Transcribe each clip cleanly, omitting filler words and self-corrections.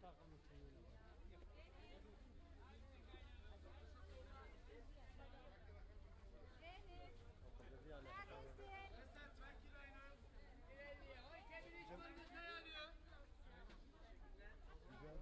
takılmışsın yine. Deniz. Neredesin? Mesela 2 kiloyla ilerliyor. O kendini hiç görmüşler alıyor. Güzel.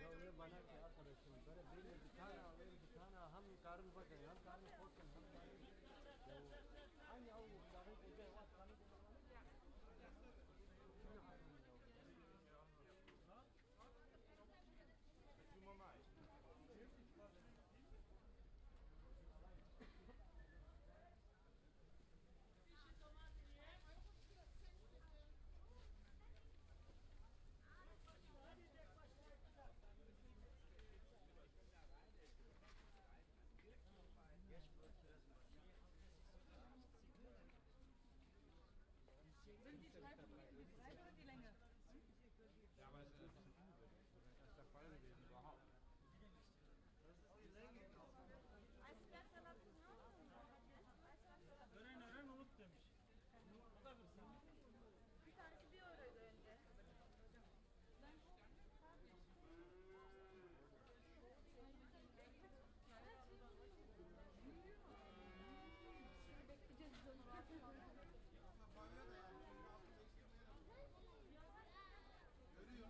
Ya öyle bana ki arkadaşım böyle bir tane alayım bir tane hem karın bakın hem karın korkun hem karın ya aynı avukları gece var kanı Sind die Schreibungen breit oder die Länge? Ja, aber es ist der Fall gewesen überhaupt. Das ist die Länge. Eisberg salatın ne oldu? Öğren öğren unut demiş. O da kırsın. Bir tanesi 1 euroydu önce. Bekleyeceğiz biz onu rahat Görüyor.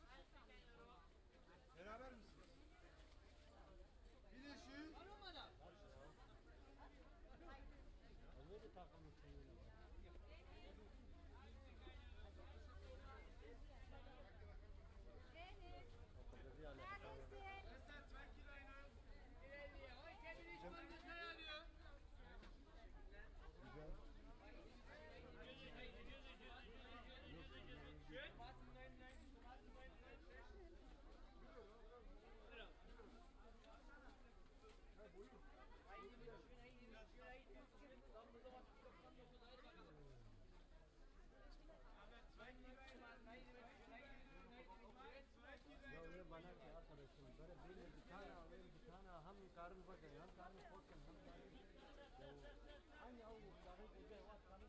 Kaç tane var? Beraber misiniz? Bir de şu. Öyle bir takılmışsın yine. Deniz. Neredesin? Neredesin? Mesela 2 kiloyla ilerliyor. O kendini hiç görmüşler alıyor. Deniz. Neredesin? Güzel. Görüyor. Neredesin? Neredesin? Ya öyle bana ki arkadaşım böyle bir tane alayım bir tane hem karın bakın hem karın korkun hem karın ya aynı avukları gece var kanı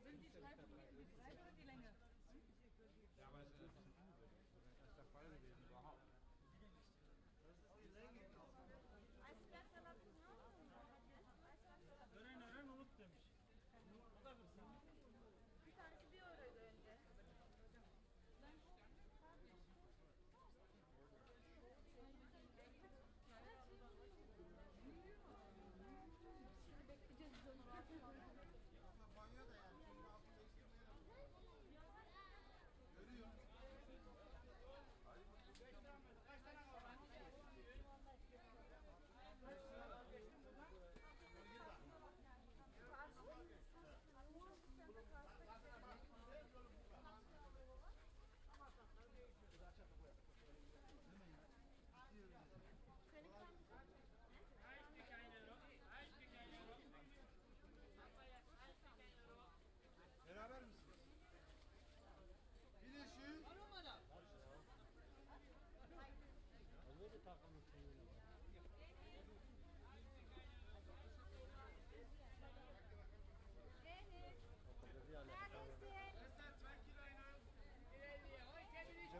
Sind die Schreibungen breit oder die Länge? Ja, aber es ist der Fall gewesen überhaupt. Das ist die Länge. Eisberg salatın ne oldu? Öğren öğren unut demiş. O da kırsın. Bir tanesi 1 euroydu önce. Bekleyeceğiz biz onu rahat Banyo da yani. Şimdi altında görüyor. Kaç tane var? Beraber misiniz? Bir de şu. Öyle bir takılmışsın yine. Deniz. Güzel. Neredesin? Mesela 2 kiloyla ilerliyor. O kendini hiç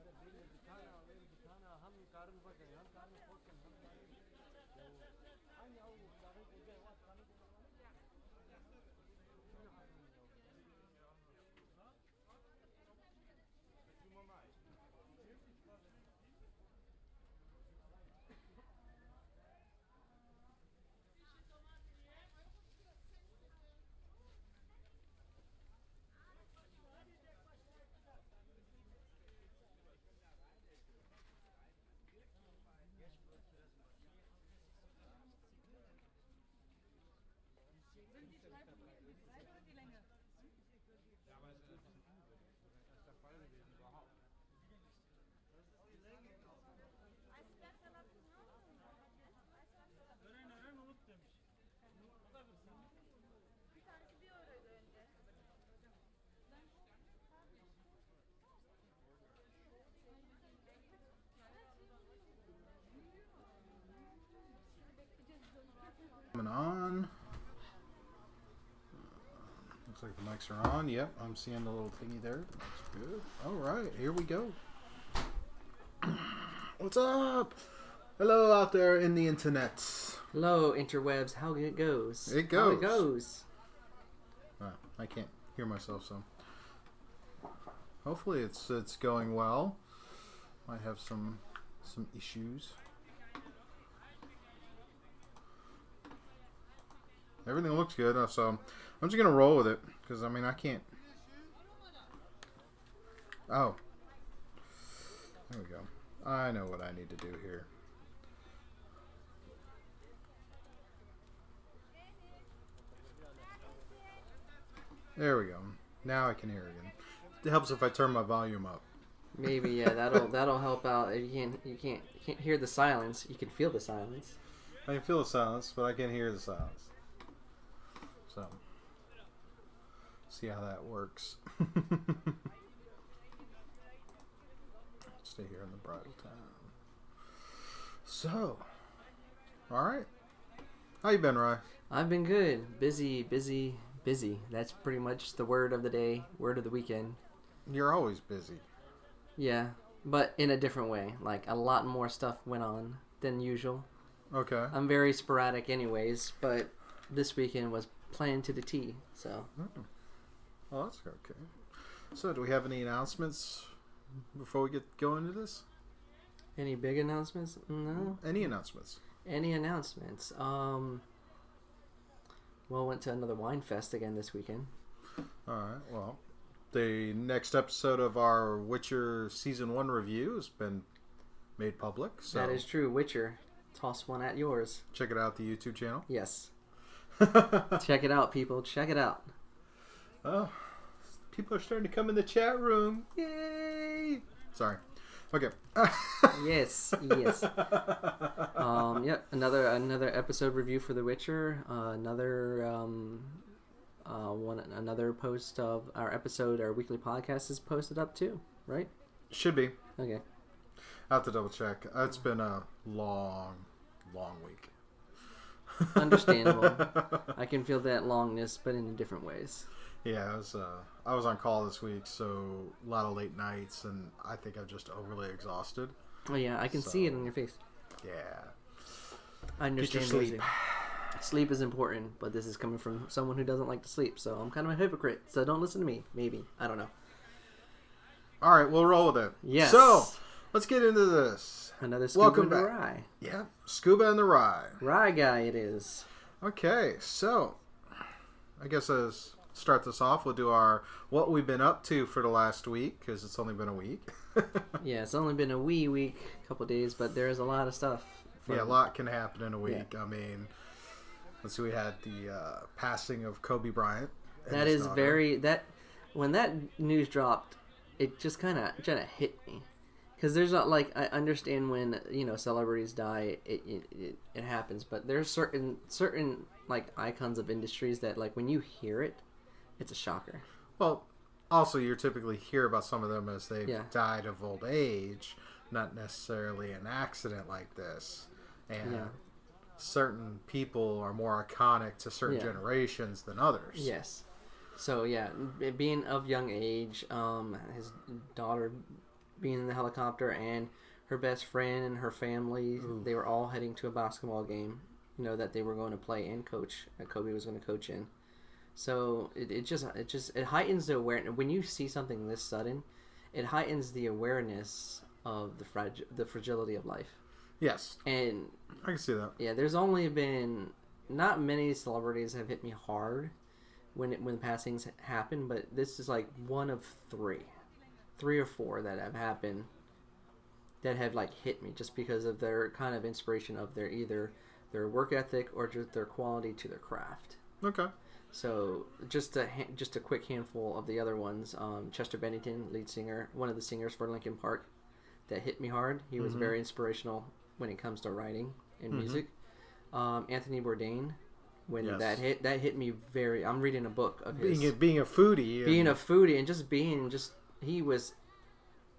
bare bene dikana alayım dikana ham karın bakın ham karın korkun ham karın aynı avlu karın koca var karın koca var Sind die Streifen die Breite oder die Länge? Ja, aber es ist erst der Fall gewesen überhaupt. Eisbergsalat biliyor musun? Eisbergsalat. Öğren unut demiş. O da bir sınır. Bir tanesi 1 euroydu önce. Coming on. Looks like the mics are on. Yep, I'm seeing the little thingy there. That's good. All right, here we go. What's up? Hello out there in the internet. Hello, interwebs. How it goes? It How goes. it goes. I can't hear myself, so hopefully it's going well. Might have some issues. Everything looks good, so I'm just gonna roll with it because I mean I can't. Oh, there we go. I know what I need to do here. There we go. Now I can hear again. It helps if I turn my volume up. Maybe yeah, that'll help out. You can't hear the silence. You can feel the silence. I can feel the silence, but I can't hear the silence. So, see how that works. Stay here in the bridal town. So, all right. How you been, Ry? I've been good. Busy. That's pretty much the word of the day. Word of the weekend. You're always busy. Yeah, but in a different way. Like a lot more stuff went on than usual. Okay. I'm very sporadic, anyways. But this weekend was planned to the T. So. Well, that's okay. So, do we have any announcements before we get going into this? Any big announcements? No. Any announcements? Any announcements? Well, went to another wine fest again this weekend. All right. Well, the next episode of our Witcher Season 1 review has been made public. So That is true. Witcher. Toss one at yours. check it out, the YouTube channel. Yes. Check it out, people. Check it out. Oh, people are starting to come in the chat room. Yay! Sorry. Okay. Yes. Yep. Another episode review for The Witcher. Another post of our episode. Our weekly podcast is posted up too, right? Should be. Okay. I have to double check. It's been a long week. Understandable. I can feel that longness, but in different ways. Yeah, I was on call this week, so a lot of late nights, and I think I'm just overly exhausted. Oh yeah, I can see it on your face. Yeah. I understand. Get your sleep. Sleep is important, but this is coming from someone who doesn't like to sleep, so I'm kind of a hypocrite. So don't listen to me. Maybe, I don't know. All right, we'll roll with it. Yes. So let's get into this. Another Scuba Welcome and The back. Ry. Yeah, Scuba and The Ry. Ry guy it is. Okay, so I guess as start this off, we'll do our what we've been up to for the last week because it's only been a week. Yeah, it's only been a wee week, couple days, but there's a lot of stuff. Yeah, a lot can happen in a week. Yeah. I mean, let's see, we had the passing of Kobe Bryant. That is daughter. When that news dropped, it just kind of hit me. Because there's not I understand when celebrities die, it happens, but there's certain icons of industries that when you hear it, it's a shocker. Well, also you typically hear about some of them as they've died of old age, not necessarily an accident like this. And certain people are more iconic to certain generations than others. Yes. So being of young age, his daughter being in the helicopter, and her best friend and her family. Ooh. They were all heading to a basketball game, that they were going to play and coach. That Kobe was going to coach in. So it heightens the awareness when you see something this sudden. It heightens the awareness of the fragility of life. Yes, and I can see that. Yeah, there's only been not many celebrities have hit me hard when passings happen, but this is like one of three or four that have happened that have like hit me just because of their kind of inspiration of either their work ethic or just their quality to their craft. Okay. So just a quick handful of the other ones. Chester Bennington, lead singer, one of the singers for Linkin Park, that hit me hard. He was very inspirational when it comes to writing and music. Anthony Bourdain, when that hit me very. I'm reading a book of his being a foodie, and he was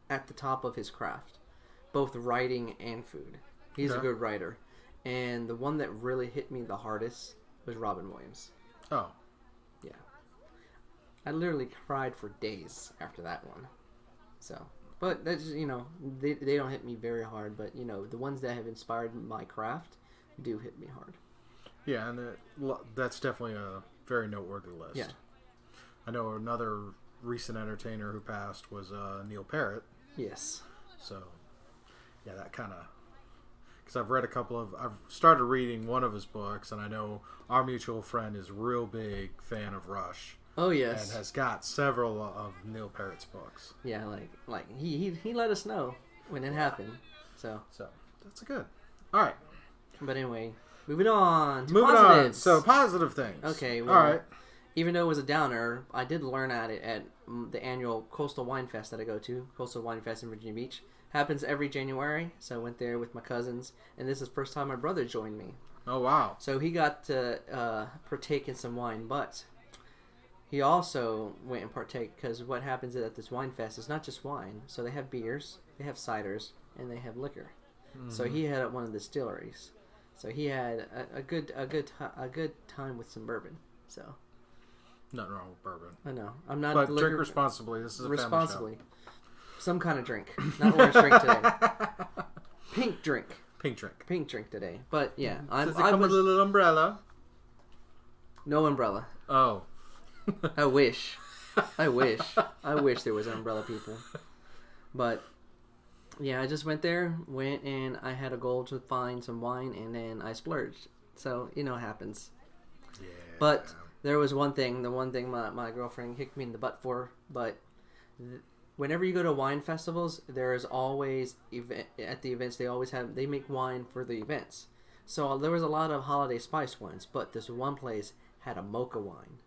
at the top of his craft, both writing and food. He's a good writer, and the one that really hit me the hardest was Robin Williams. Oh. Yeah. I literally cried for days after that one. So, but that's, they don't hit me very hard, but, the ones that have inspired my craft do hit me hard. Yeah, and that's definitely a very noteworthy list. Yeah. I know another recent entertainer who passed was Neil Peart. Yes. So, yeah, that kind of... Because I've started reading one of his books, and I know our mutual friend is a real big fan of Rush. Oh, yes. And has got several of Neil Peart's books. Yeah, like he let us know when it happened. So that's good. All right. But anyway, moving on to positives. On. So positive things. Okay. Well, all right. Even though it was a downer, I did learn at the annual Coastal Wine Fest that I go to, Coastal Wine Fest in Virginia Beach. Happens every January, so I went there with my cousins, and this is the first time my brother joined me. Oh, wow. So he got to partake in some wine, but he also went and partake, because what happens at this wine fest is not just wine. So they have beers, they have ciders, and they have liquor. Mm-hmm. So he had at one of the distilleries. So he had a good time with some bourbon. So nothing wrong with bourbon. I know. I'm not. But drink responsibly. This is a family show. Some kind of drink. Not orange drink today. Pink drink. Pink drink today. But yeah, Does it come with a little umbrella? No umbrella. Oh. I wish there was umbrella, people. But yeah, I just went and I had a goal to find some wine, and then I splurged. So it happens. Yeah. But there was one thing. The one thing my girlfriend kicked me in the butt for. But whenever you go to wine festivals, there is always at the events they make wine for the events. So there was a lot of holiday spice wines, but this one place had a mocha wine.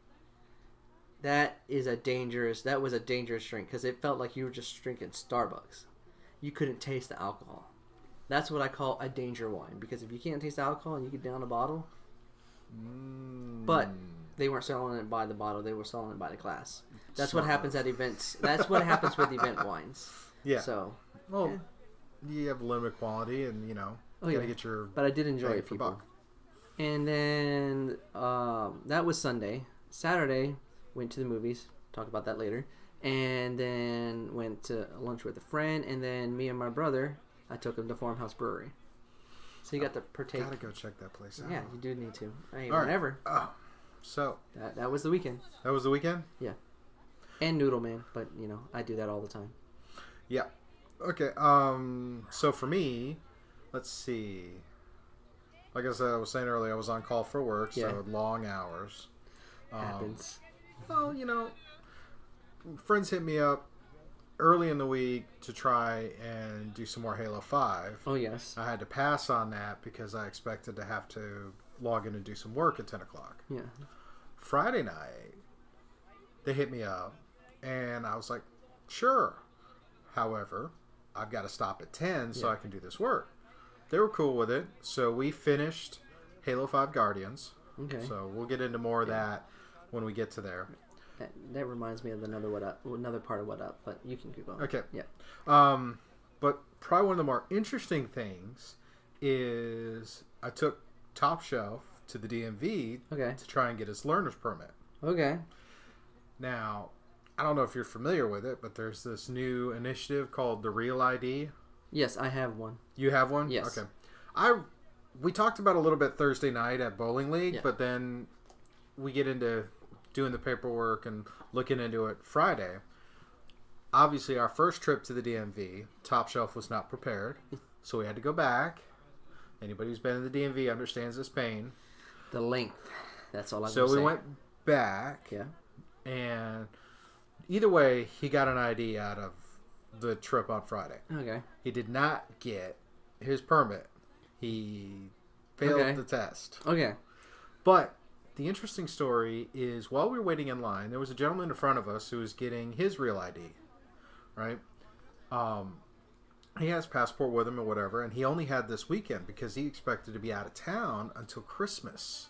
That was a dangerous drink, because it felt like you were just drinking Starbucks. You couldn't taste the alcohol. That's what I call a danger wine, because if you can't taste the alcohol and you get down a bottle, but they weren't selling it by the bottle; they were selling it by the glass. That's what happens at events. That's what happens with event wines. Yeah. So, you have limited quality, and gotta get your. But I did enjoy it, people. Buck. And then that was Sunday. Saturday, went to the movies. Talk about that later. And then went to lunch with a friend. And then me and my brother, I took him to Farmhouse Brewery. So you got to partake. Gotta go check that place out. Yeah, you do need to. Hey, all whenever. Right. Oh, so that was the weekend. That was the weekend? Yeah. And Noodle Man, but I do that all the time. Yeah. Okay. So for me, let's see. Like I said, I was saying earlier, I was on call for work, so long hours. Happens. Well, friends hit me up early in the week to try and do some more Halo 5. Oh, yes. I had to pass on that because I expected to have to log in and do some work at 10 o'clock. Yeah. Friday night, they hit me up, and I was like, sure. However, I've got to stop at 10 so I can do this work. They were cool with it, so we finished Halo 5 Guardians. Okay. So we'll get into more of that when we get to there. That reminds me of another part of What Up, but you can keep going. Okay. Yeah. But probably one of the more interesting things is I took Top Shelf to the DMV to try and get his learner's permit. Okay. Now, I don't know if you're familiar with it, but there's this new initiative called the Real ID. Yes, I have one. You have one? Yes. Okay. We talked about it a little bit Thursday night at Bowling League, but then we get into doing the paperwork and looking into it Friday. Obviously, our first trip to the DMV, Top Shelf was not prepared, so we had to go back. Anybody who's been in the DMV understands this pain. The length. That's all I'm So going to say. we went back, and either way, he got an ID out of the trip on Friday. Okay. He did not get his permit. He failed the test. Okay. But the interesting story is while we were waiting in line, there was a gentleman in front of us who was getting his Real ID, right? He has passport with him or whatever, and he only had this weekend because he expected to be out of town until Christmas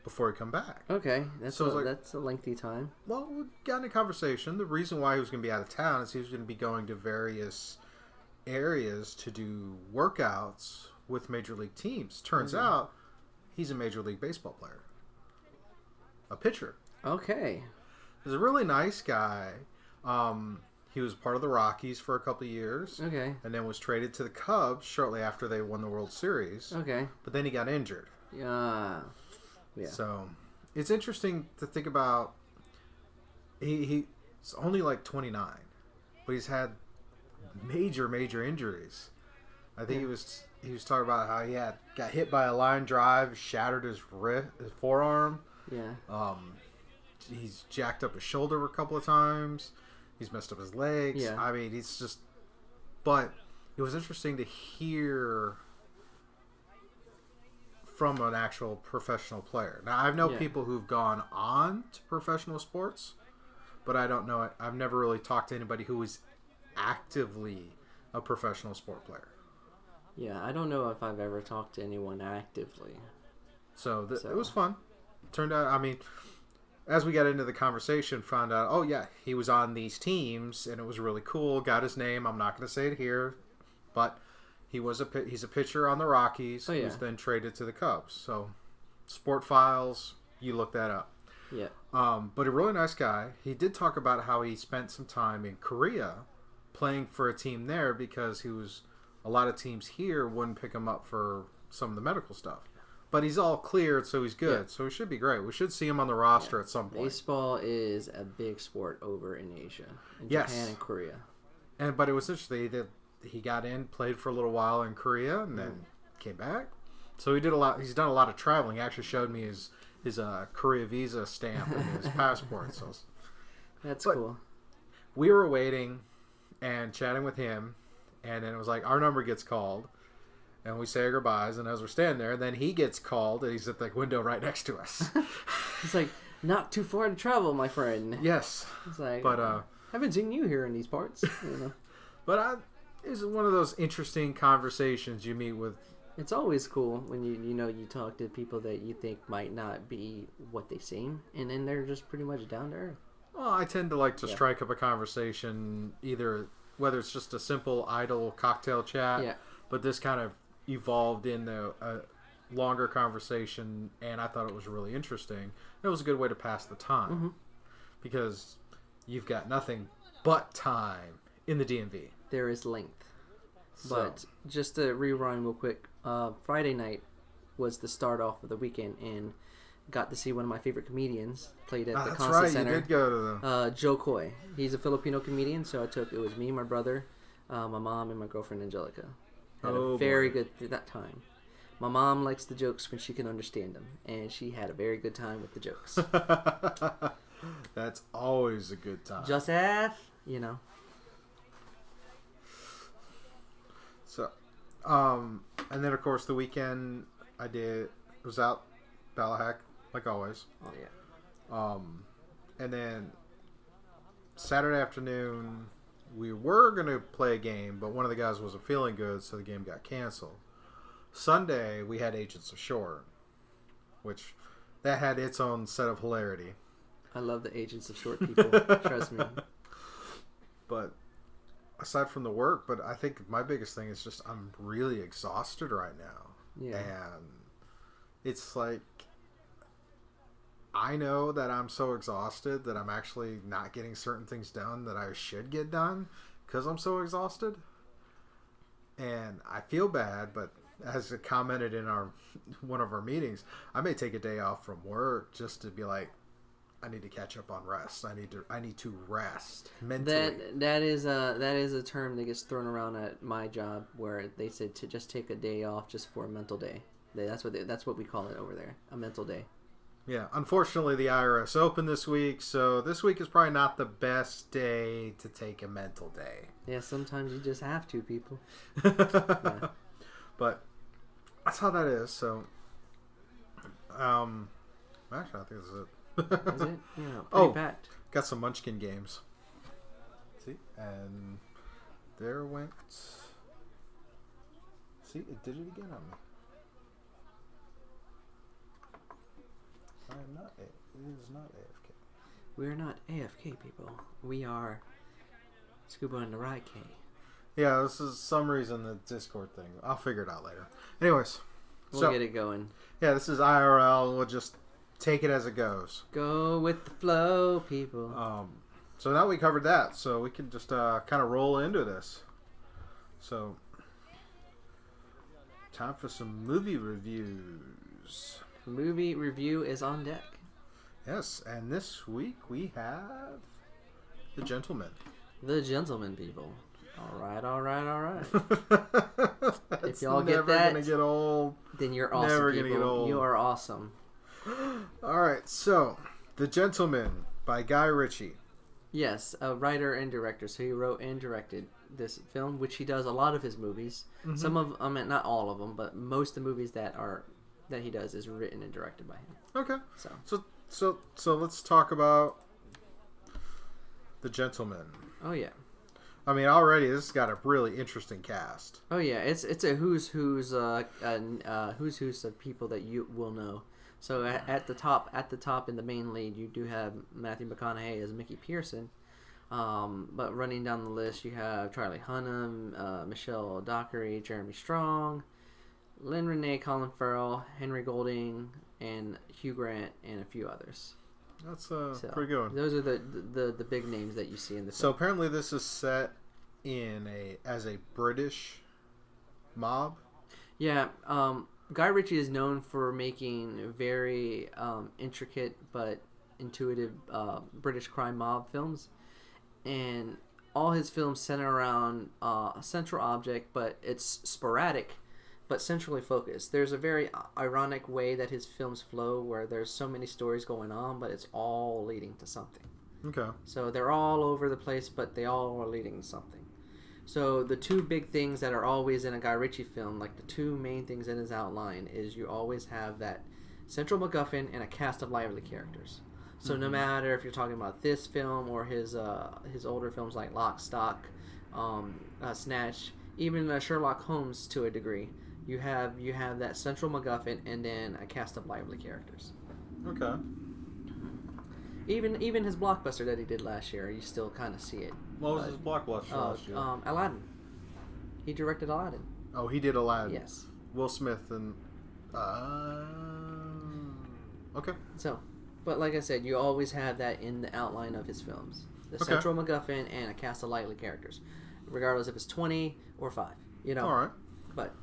before he come back. Okay. That's So that's a lengthy time. Well, we got in a conversation. The reason why he was going to be out of town is he was going to be going to various areas to do workouts with major league teams. Turns out he's a Major League Baseball player. A pitcher. Okay. He's a really nice guy. He was part of the Rockies for a couple of years. Okay. And then was traded to the Cubs shortly after they won the World Series. Okay. But then he got injured. Yeah. So it's interesting to think about. He's only like 29, but he's had major injuries. I think he was talking about how he got hit by a line drive, shattered his forearm. Yeah. He's jacked up his shoulder a couple of times. He's messed up his legs. Yeah. I mean, he's just. But it was interesting to hear from an actual professional player. Now, I know people who've gone on to professional sports, but I don't know it. I've never really talked to anybody who is actively a professional sport player. Yeah, I don't know if I've ever talked to anyone actively. So it was fun. Turned out, I mean, as we got into the conversation, found out, oh yeah, he was on these teams, and it was really cool. Got his name. I'm not going to say it here, but he's a pitcher on the Rockies. Oh, yeah. Who's then traded to the Cubs. So, Sport Files, you look that up. Yeah. But a really nice guy. He did talk about how he spent some time in Korea playing for a team there because a lot of teams here wouldn't pick him up for some of the medical stuff. But he's all cleared, so he's good. Yeah. So he should be great. We should see him on the roster at some point. Baseball is a big sport over in Asia, in Yes. Japan and Korea. But it was interesting that he got in, played for a little while in Korea, and then came back. So he did a lot. He's done a lot of traveling. He actually showed me his Korea visa stamp and his passport. So That's cool. we were waiting and chatting with him, and then it was like our number gets called, and we say our goodbyes. And as we're standing there, then he gets called, and he's at the window right next to us. It's like, not too far to travel, my friend. Yes, It's like, but haven't seen you here in these parts. You know? but it's one of those interesting conversations you meet with. It's always cool when you talk to people that you think might not be what they seem, and then they're just pretty much down to earth. Well, I tend to like to strike up a conversation, either whether it's just a simple idle cocktail chat, but this kind of evolved into a longer conversation, and I thought it was really interesting. It was a good way to pass the time because you've got nothing but time in the DMV. There is length. So, But just to rewind real quick, Friday night was the start off of the weekend, and got to see one of my favorite comedians played at the that's Concert right. Center. You did go to the. Joe Coy. He's a Filipino comedian, so it was me, my brother, my mom, and my girlfriend Angelica. Had a very good that time. My mom likes the jokes when she can understand them, and she had a very good time with the jokes. That's always a good time. Joseph, you know. So, and then of course the weekend was out Ballahack like always. Oh yeah. And then Saturday afternoon we were gonna play a game, but one of the guys wasn't feeling good, so the game got canceled. Sunday we had Agents of Shore, which that had its own set of hilarity. I love the Agents of Short people. Trust me. But aside from the work, but I think my biggest thing is just I'm really exhausted right now. Yeah. And it's like I know that I'm so exhausted that I'm actually not getting certain things done that I should get done because I'm so exhausted. And I feel bad, but as I commented in one of our meetings, I may take a day off from work just to be like, I need to catch up on rest. I need to rest mentally. That is a term that gets thrown around at my job where they said to just take a day off just for a mental day. That's what we call it over there, a mental day. Yeah, unfortunately the IRS opened this week, so this week is probably not the best day to take a mental day. Yeah, sometimes you just have to, people. Yeah. But that's how that is. So, actually, I think this is it. Is it? Yeah, pretty packed. Got some Munchkin games. See, and there went. See, it did it again on me. I am not. It is not AFK. We're not AFK, people. We are Scuba and The Ry. Yeah, this is some reason the Discord thing. I'll figure it out later. Anyways, we'll get it going. Yeah, this is IRL. We'll just take it as it goes. Go with the flow, people. So now we covered that, so we can just kind of roll into this. So, time for some movie reviews. Movie review is on deck. Yes, and this week we have The Gentleman. The Gentleman, people. All right. If y'all get that, gonna get old. Then you're awesome. Never people. gonna get old. You are awesome. All right, so The Gentleman by Guy Ritchie. Yes, a writer and director. So he wrote and directed this film, which he does a lot of his movies. Mm-hmm. Some of, not all of them, but most of the movies that he does is written and directed by him. Okay. So let's talk about The Gentleman. Oh yeah. I mean, already this has got a really interesting cast. Oh yeah, it's a who's of people that you will know. So at the top in the main lead, you do have Matthew McConaughey as Mickey Pearson. But running down the list, you have Charlie Hunnam, Michelle Dockery, Jeremy Strong, Lynn Renee, Colin Farrell, Henry Golding, and Hugh Grant, and a few others. That's pretty good. Those are the big names that you see in the film. So apparently this is set as a British mob. Yeah, Guy Ritchie is known for making very intricate but intuitive British crime mob films, and all his films center around a central object, but it's sporadic but centrally focused. There's a very ironic way that his films flow where there's so many stories going on, but it's all leading to something. Okay. So they're all over the place, but they all are leading to something. So the two big things that are always in a Guy Ritchie film, like the two main things in his outline, is you always have that central MacGuffin and a cast of lively characters. So no matter if you're talking about this film or his older films like Lock, Stock, Snatch, even Sherlock Holmes to a degree, you have that central MacGuffin and then a cast of lively characters. Okay. Even his blockbuster that he did last year, you still kind of see it. What was his blockbuster last year? Aladdin. He directed Aladdin. Oh, he did Aladdin. Yes. Will Smith and. Okay. So, but like I said, you always have that in the outline of his films. The central MacGuffin and a cast of lively characters, regardless if it's 20 or 5. You know. All right. But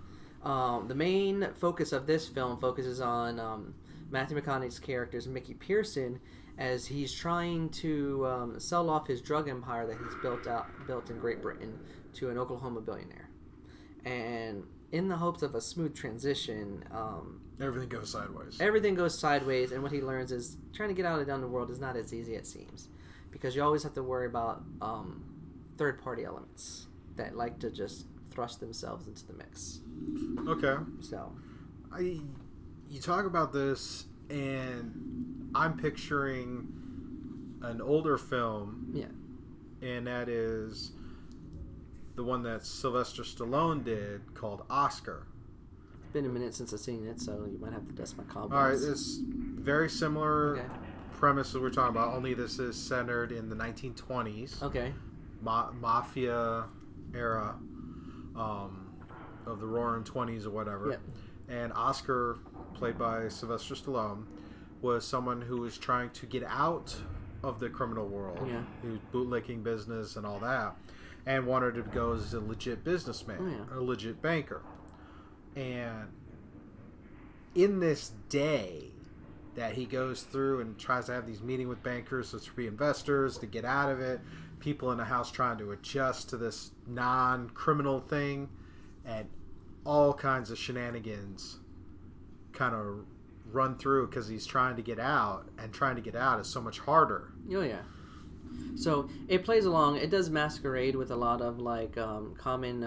the main focus of this film focuses on Matthew McConaughey's character's Mickey Pearson, as he's trying to sell off his drug empire that he's built in Great Britain to an Oklahoma billionaire. And in the hopes of a smooth transition, everything goes sideways. Everything goes sideways, and what he learns is trying to get out of the underworld is not as easy as it seems, because you always have to worry about third-party elements that like to just thrust themselves into the mix. Okay. So, you talk about this, and I'm picturing an older film. Yeah. And that is the one that Sylvester Stallone did called Oscar. It's been a minute since I've seen it, so you might have to dust my cobwebs. All right, it's very similar premise that we're talking about, only this is centered in the 1920s. Okay. Mafia era of the Roaring 20s or whatever. Yep. And Oscar, played by Sylvester Stallone, was someone who was trying to get out of the criminal world, who's bootlicking business and all that, and wanted to go as a legit businessman, a legit banker. And in this day that he goes through and tries to have these meetings with bankers, to be investors, to get out of it, people in the house trying to adjust to this non-criminal thing, and all kinds of shenanigans kind of run through because he's trying to get out, and trying to get out is so much harder. Oh yeah. So it plays along. It does masquerade with a lot of like common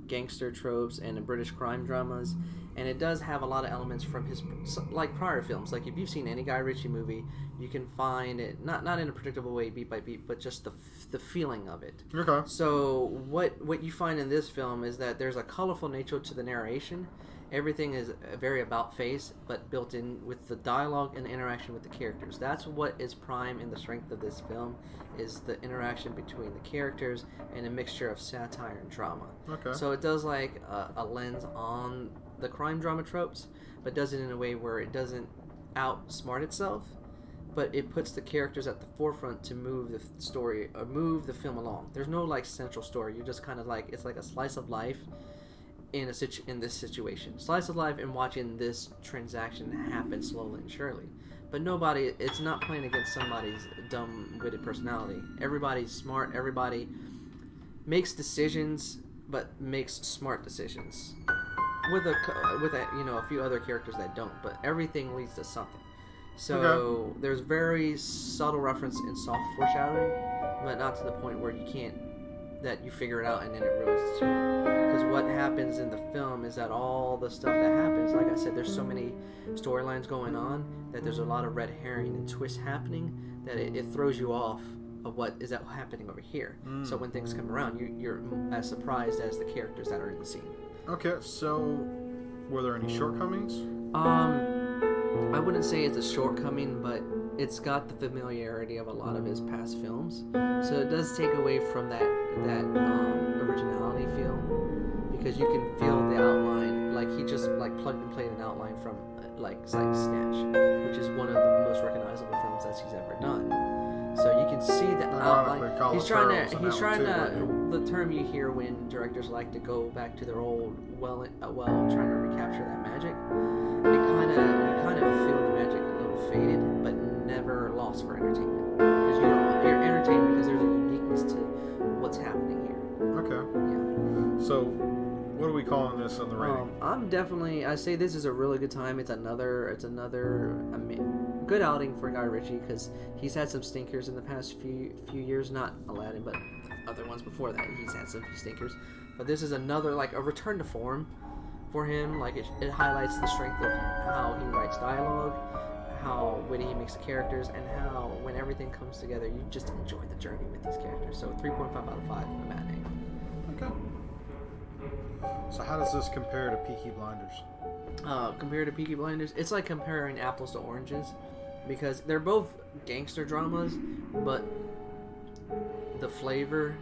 gangster tropes and British crime dramas, and it does have a lot of elements from his like prior films. Like if you've seen any Guy Ritchie movie, you can find it not in a predictable way, beat by beat, but just the feeling of it. Okay. So what you find in this film is that there's a colorful nature to the narration. Everything is very about face, but built in with the dialogue and interaction with the characters. That's what is prime in the strength of this film, is the interaction between the characters and a mixture of satire and drama. Okay. So it does like a lens on the crime drama tropes, but does it in a way where it doesn't outsmart itself, but it puts the characters at the forefront to move the story or move the film along. There's no like central story. You're just kind of like, it's like a slice of life in this situation. Slice of life and watching this transaction happen slowly and surely. But nobody, it's not playing against somebody's dumb-witted personality. Everybody's smart. Everybody makes decisions, but makes smart decisions. With a few other characters that don't, but everything leads to something. So there's very subtle reference and soft foreshadowing, but not to the point where you figure it out and then it ruins it. Because what happens in the film is that all the stuff that happens, like I said, there's so many storylines going on that there's a lot of red herring and twists happening that it throws you off of what is happening over here. So when things come around, you're as surprised as the characters that are in the scene. Okay, so were there any shortcomings? I wouldn't say it's a shortcoming, but it's got the familiarity of a lot of his past films, so it does take away from that originality feel, because you can feel the outline. Like he just like plugged and played an outline from like Snatch, which is one of the most recognizable films that he's ever done. So you can see the outline. He's trying to. The term you hear when directors like to go back to their old well, trying to recapture that magic. You kind of feel the magic a little faded, but never lost for entertainment. Because you're entertained because there's a uniqueness to what's happening here. Okay. Yeah. So, what are we calling this on the rating? I say this is a really good time. It's another good outing for Guy Ritchie, because he's had some stinkers in the past few years. Not Aladdin, but other ones before that. He's had some stinkers, but this is another like a return to form for him. Like it highlights the strength of how he writes dialogue, how witty he makes the characters, and how when everything comes together, you just enjoy the journey with these characters. So 3.5 out of 5, a matinee. Okay. So how does this compare to Peaky Blinders? Compared to Peaky Blinders, it's like comparing apples to oranges, because they're both gangster dramas, but the flavor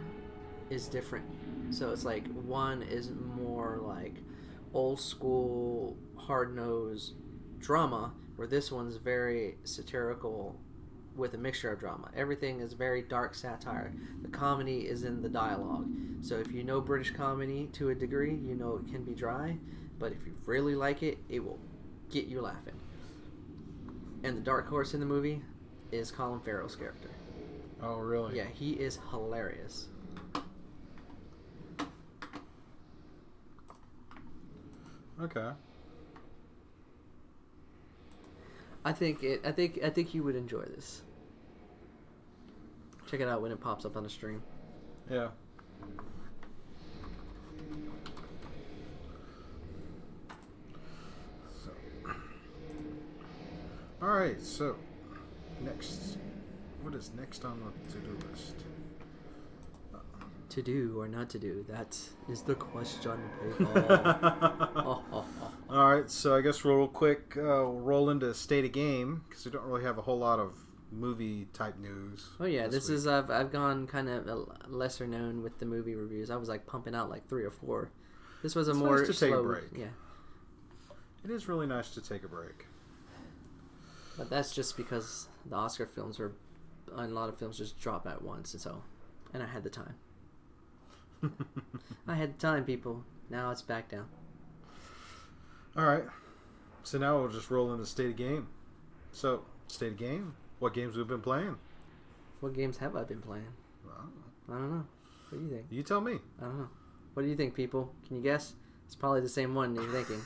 is different. So it's like one is more like old school hard-nosed drama, where this one's very satirical with a mixture of drama. Everything is very dark satire. The comedy is in the dialogue. So if you know British comedy to a degree, you know it can be dry, but if you really like it, it will get you laughing. And the dark horse in the movie is Colin Farrell's character. Oh, really? Yeah, he is hilarious. Okay. I think you would enjoy this. Check it out when it pops up on the stream. Yeah. So. All right. So, next, what is next on the to-do list? To do or not to do, that is the question. All right, so I guess real quick, we'll roll into State of Game, because we don't really have a whole lot of movie-type news. Oh, yeah, this is, I've gone kind of lesser known with the movie reviews. I was, like, pumping out, like, 3 or 4. This was it's more nice to slow... take a break. Yeah. It is really nice to take a break. But that's just because the Oscar films were, a lot of films just drop at once, and I had the time. I had the time, people. Now it's back down. All right. So now we'll just roll into State of Game. So, State of Game, what games we've been playing? What games have I been playing? I don't know. What do you think? You tell me. I don't know. What do you think, people? Can you guess? It's probably the same one you're thinking.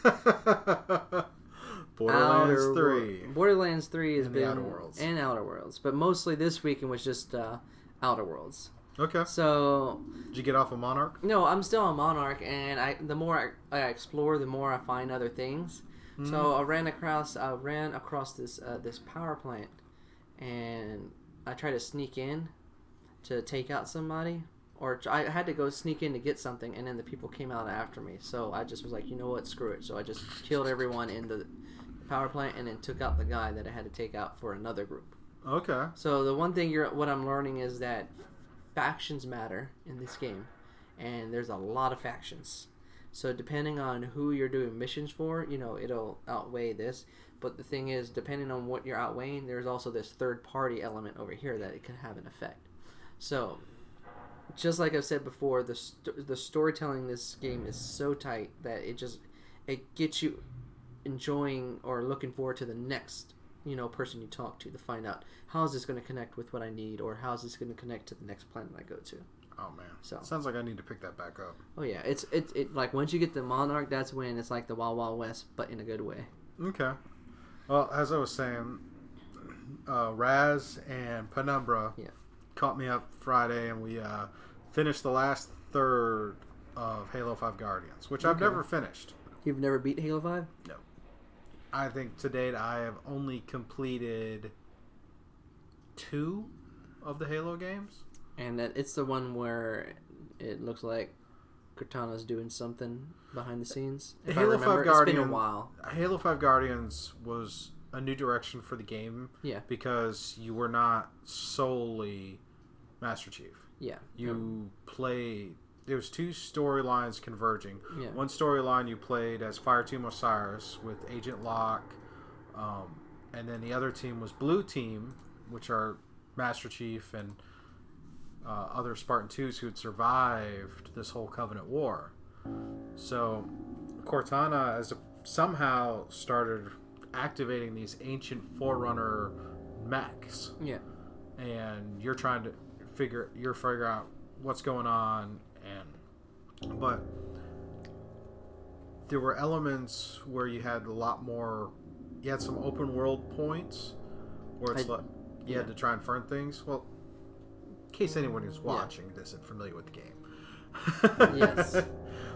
Borderlands 3. Borderlands 3 has been... Outer Worlds. And Outer Worlds. But mostly this weekend was just Outer Worlds. Okay. So... Did you get off of Monarch? No, I'm still on Monarch, and the more I explore, the more I find other things. Mm-hmm. So I ran across this power plant, and I tried to sneak in to take out somebody, or I had to go sneak in to get something, and then the people came out after me. So I just was like, you know what, screw it. So I just killed everyone in the power plant, and then took out the guy that I had to take out for another group. Okay. So the one thing what I'm learning is that factions matter in this game, and there's a lot of factions. So depending on who you're doing missions for, it'll outweigh this. But the thing is, depending on what you're outweighing, there's also this third-party element over here that it can have an effect. So, just like I've said before, the storytelling in this game is so tight that it gets you enjoying or looking forward to the next person you talk to find out how is this going to connect with what I need, or how is this going to connect to the next planet I go to. Oh man, so sounds like I need to pick that back up. Oh yeah, it's like once you get the Monarch, that's when it's like the Wild Wild West, but in a good way. Okay. Well, as I was saying, Raz and Penumbra caught me up Friday, and we finished the last third of Halo 5 Guardians, which I've never finished. You've never beat Halo 5? No. I think to date I have only completed 2 of the Halo games. And it's the one where it looks like Cortana's doing something behind the scenes. If Halo I remember, 5 Guardians, it's been a while. Halo 5 Guardians was a new direction for the game. Yeah. Because you were not solely Master Chief. Yeah. You played... There was 2 storylines converging. Yeah. One storyline you played as Fireteam Osiris with Agent Locke. And then the other team was Blue Team, which are Master Chief and... other Spartan 2s who had survived this whole Covenant War. So Cortana somehow started activating these ancient Forerunner mechs. Yeah. And you're trying to figure out what's going on, but there were elements where you had a lot more. You had some open world points where it's like you had to try and find things. Well, in case anyone who's watching this isn't familiar with the game. Yes.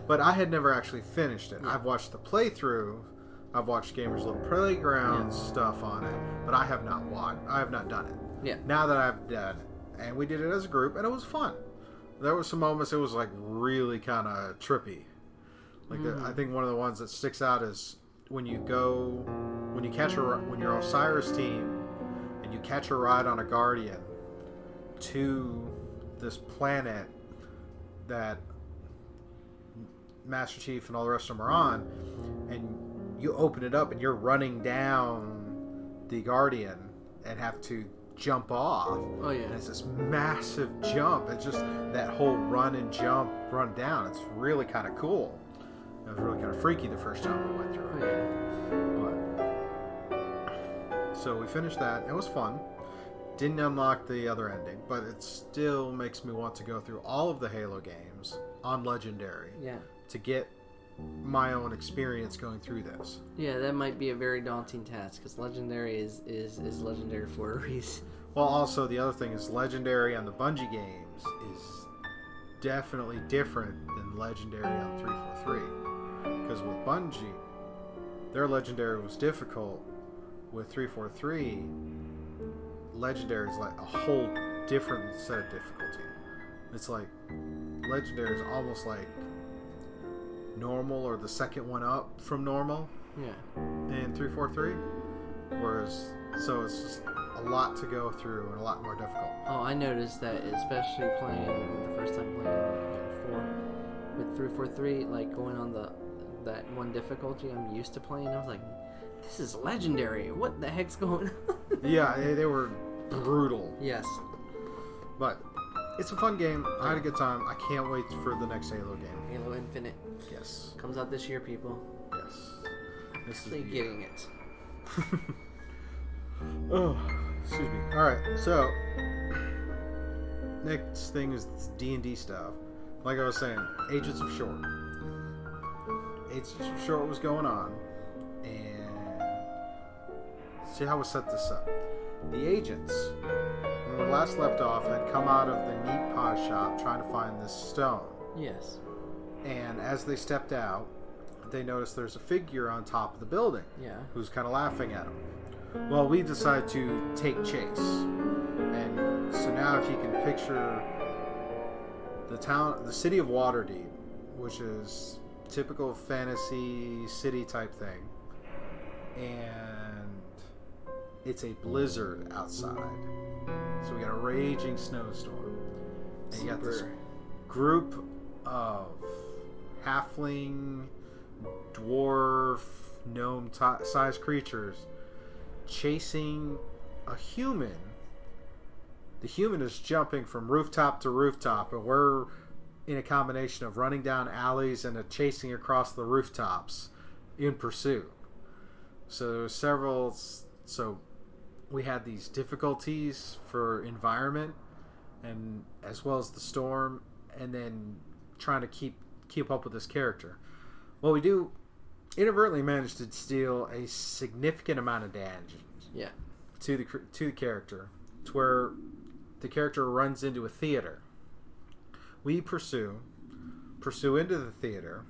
But I had never actually finished it. I've watched the playthrough. I've watched Gamers Little Playground stuff on it, but I have not done it. Yeah. Now that I've done it, and we did it as a group, and it was fun. There were some moments it was like really kind of trippy. Like I think one of the ones that sticks out is when you're Osiris team, and you catch a ride on a Guardian to this planet that Master Chief and all the rest of them are on, and you open it up and you're running down the Guardian and have to jump off. Oh yeah. And it's this massive jump. It's just that whole run and jump, run down. It's really kind of cool. It was really kind of freaky the first time we went through it. Oh yeah. But, so we finished that. It was fun. Didn't unlock the other ending, but it still makes me want to go through all of the Halo games on Legendary. Yeah. To get my own experience going through this. Yeah, that might be a very daunting task because Legendary is Legendary for a reason. Well, also the other thing is Legendary on the Bungie games is definitely different than Legendary on 343. Because with Bungie, their Legendary was difficult. With 343, Legendary is like a whole different set of difficulty. It's like Legendary is almost like normal or the second one up from normal. Yeah. In 343, whereas so it's just a lot to go through and a lot more difficult. Oh, I noticed that, especially playing the first time playing 4 with 343, like going on that one difficulty I'm used to playing. I was like, this is legendary. What the heck's going on? Yeah, they were brutal. Yes. But it's a fun game. I had a good time. I can't wait for the next Halo game. Halo Infinite. Yes. Comes out this year, people. Yes. This is They're getting it. Oh, excuse me. Alright, so next thing is D&D stuff. Like I was saying, Agents of Short. Agents of Short was going on, and see how we set this up. The agents, when we last left off, had come out of the meat pie shop trying to find this stone. Yes. And as they stepped out, they noticed there's a figure on top of the building. Yeah. Who's kind of laughing at them. Well, we decided to take chase. And so now if you can picture the city of Waterdeep, which is typical fantasy city type thing. And it's a blizzard outside. So we got a raging snowstorm. And you got this group of halfling, dwarf, gnome-sized creatures chasing a human. The human is jumping from rooftop to rooftop, and we're in a combination of running down alleys and chasing across the rooftops in pursuit. So there were several. So we had these difficulties for environment, and as well as the storm, and then trying to keep up with this character. Well, we do inadvertently manage to steal a significant amount of damage. Yeah. To the character, to where the character runs into a theater. We pursue into the theater.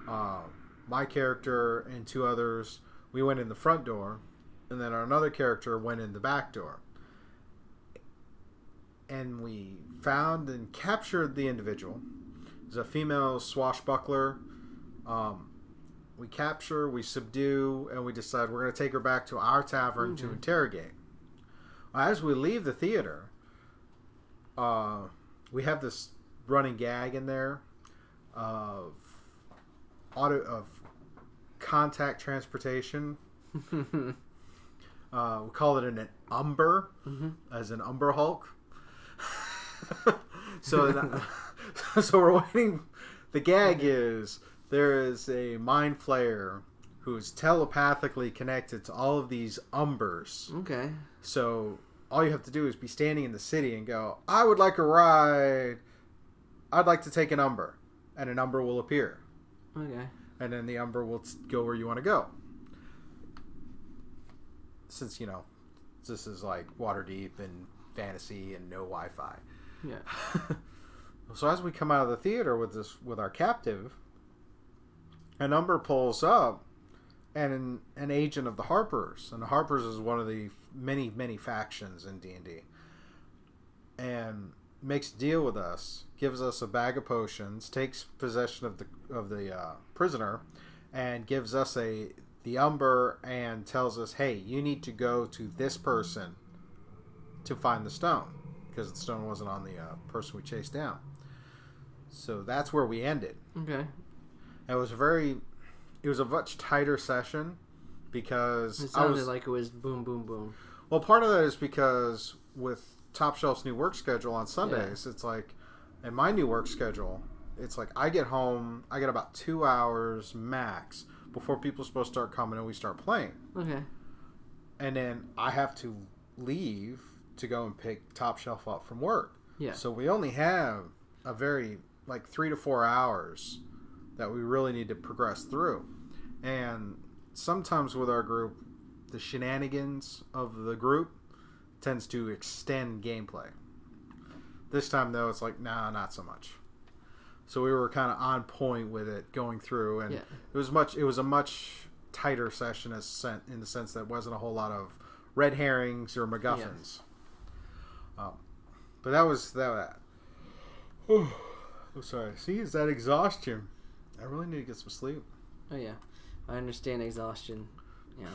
My character and two others, we went in the front door, and then another character went in the back door. And we found and captured the individual. It was a female swashbuckler. We capture, we subdue, and we decide we're going to take her back to our tavern to interrogate. As we leave the theater, we have this running gag in there of contact transportation. We call it an umber, as an umber Hulk. So we're waiting. The gag is there is a mind flayer who is telepathically connected to all of these umbers. Okay. So all you have to do is be standing in the city and go, I would like a ride. I'd like to take an umber. And an umber will appear. Okay. And then the umber will go where you want to go. Since, this is like Waterdeep and fantasy and no Wi-Fi. Yeah. So as we come out of the theater with our captive, an umber pulls up, and an agent of the Harpers, and the Harpers is one of the many factions in D&D, and makes a deal with us, gives us a bag of potions, takes possession of the prisoner, and gives us the umber, and tells us, hey, you need to go to this person to find the stone, because the stone wasn't on the person we chased down. So that's where we ended. Okay. It was a much tighter session because it sounded like it was boom, boom, boom. Well, part of that is because with Top Shelf's new work schedule on Sundays, it's like, in my new work schedule, it's like I get home, I get about 2 hours max before people are supposed to start coming and we start playing. Okay. And then I have to leave to go and pick Top Shelf up from work. Yeah. So we only have a very 3 to 4 hours that we really need to progress through. And sometimes with our group, the shenanigans of the group tends to extend gameplay. This time, though, it's like, nah, not so much. So we were kind of on point with it going through, and it was a much tighter session in the sense that it wasn't a whole lot of red herrings or MacGuffins. But that was that. Oh, sorry. See, it's that exhaustion. I really need to get some sleep. Oh yeah, I understand exhaustion. Yeah,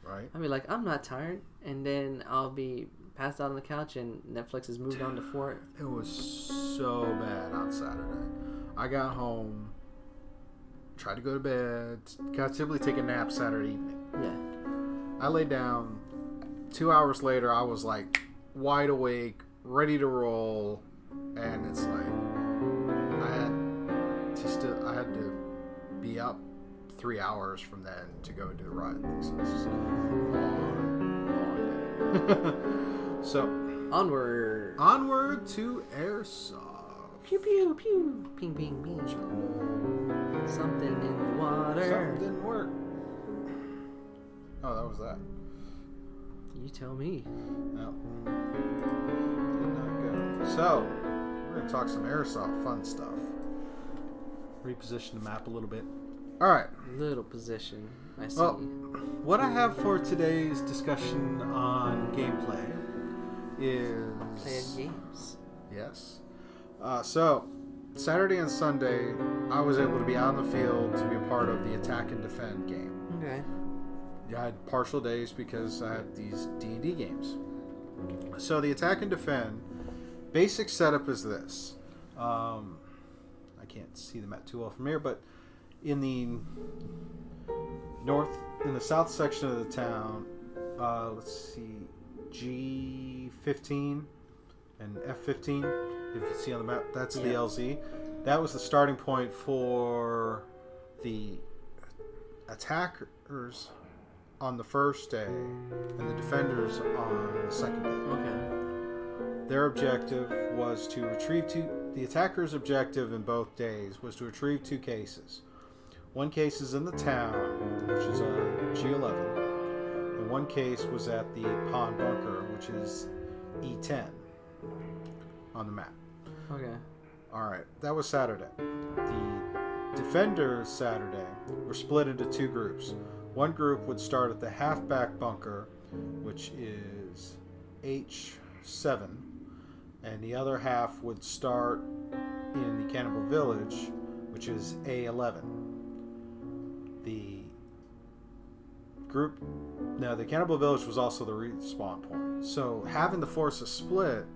Right. I'll be like, I'm not tired, and then I'll be passed out on the couch, and Netflix has moved on to 4. It was so bad on Saturday. I got home, tried to go to bed, got simply take a nap Saturday evening. Yeah. I laid down. 2 hours later, I was like wide awake, ready to roll, and it's like I had to be up 3 hours from then to go do the ride. So this is long. So onward to airsoft. Pew pew pew. Ping ping ping. Something in the water. Something didn't work. Oh, that was that. You tell me. No. Did not go. So, we're going to talk some airsoft fun stuff. Reposition the map a little bit. Alright. Little position. I see. Well, what I have for today's discussion on gameplay is... Playing games. Yes. So, Saturday and Sunday, I was able to be out in the field to be a part of the attack and defend game. Okay. I had partial days because I had these D&D games. So the attack and defend basic setup is this. I can't see the map too well from here, but in the south section of the town, let's see, G15 and F15, if you see on the map, that's the LZ. That was the starting point for the attackers on the first day and the defenders on the second day. Okay. Their objective was to retrieve the attackers' objective in both days was to retrieve 2 cases. One case is in the town, which is G11, and one case was at the pond bunker, which is E10 on the map. Okay. Alright, that was Saturday. The defenders Saturday were split into 2 groups. One group would start at the halfback bunker, which is H7, and the other half would start in the Cannibal Village, which is A11. The Cannibal Village was also the respawn point. So having the forces split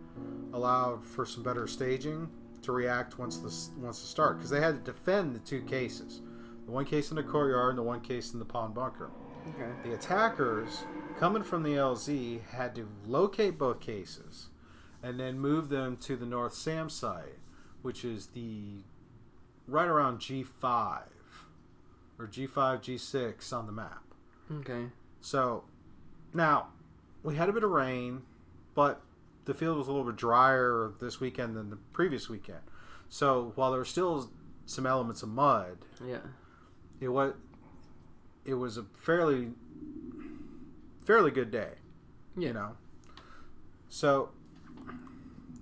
allowed for some better staging to react once the start, because they had to defend the 2 cases. The one case in the courtyard and the one case in the pond bunker. Okay. The attackers, coming from the LZ, had to locate both cases and then move them to the North Sam site, which is right around G5 or G5, G6 on the map. Okay. So, now, we had a bit of rain, but the field was a little bit drier this weekend than the previous weekend. So, while there were still some elements of mud, yeah, it was a fairly good day, you know. So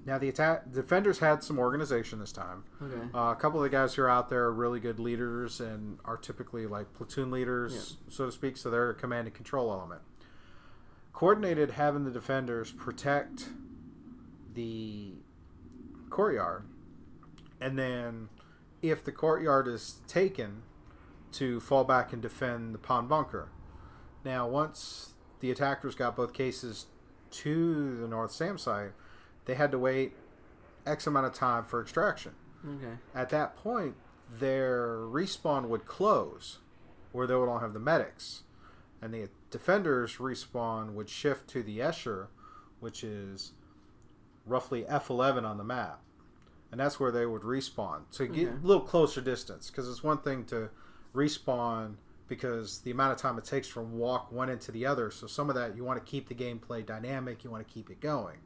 now the defenders had some organization this time. Okay. A couple of the guys who are out there are really good leaders and are typically like platoon leaders, so to speak. So they're a command and control element. Coordinated having the defenders protect the courtyard, and then if the courtyard is taken, to fall back and defend the pond bunker. Now, once the attackers got both cases to the North Sam site, they had to wait X amount of time for extraction. Okay. At that point, their respawn would close, where they would all have the medics. And the defenders' respawn would shift to the Escher, which is roughly F11 on the map. And that's where they would respawn. So get a little closer distance, because it's one thing to respawn because the amount of time it takes from walk one into the other. So some of that, you want to keep the gameplay dynamic. You want to keep it going.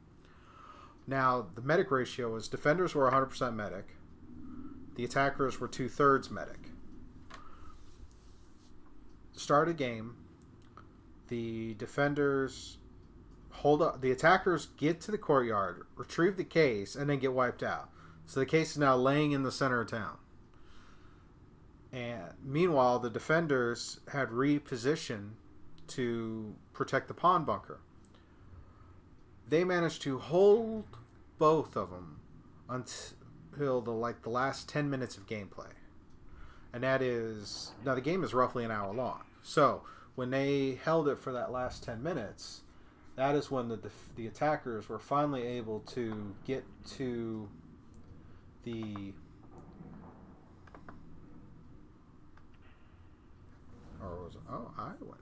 Now, the medic ratio was defenders were 100% medic. The attackers were 2/3 medic. Start a game. The defenders hold up. The attackers get to the courtyard, retrieve the case, and then get wiped out. So the case is now laying in the center of town. And meanwhile, the defenders had repositioned to protect the pond bunker. They managed to hold both of them until the last 10 minutes of gameplay. And that is, now the game is roughly an hour long. So when they held it for that last 10 minutes, that is when the attackers were finally able to get to the... Or was it? Oh, I went.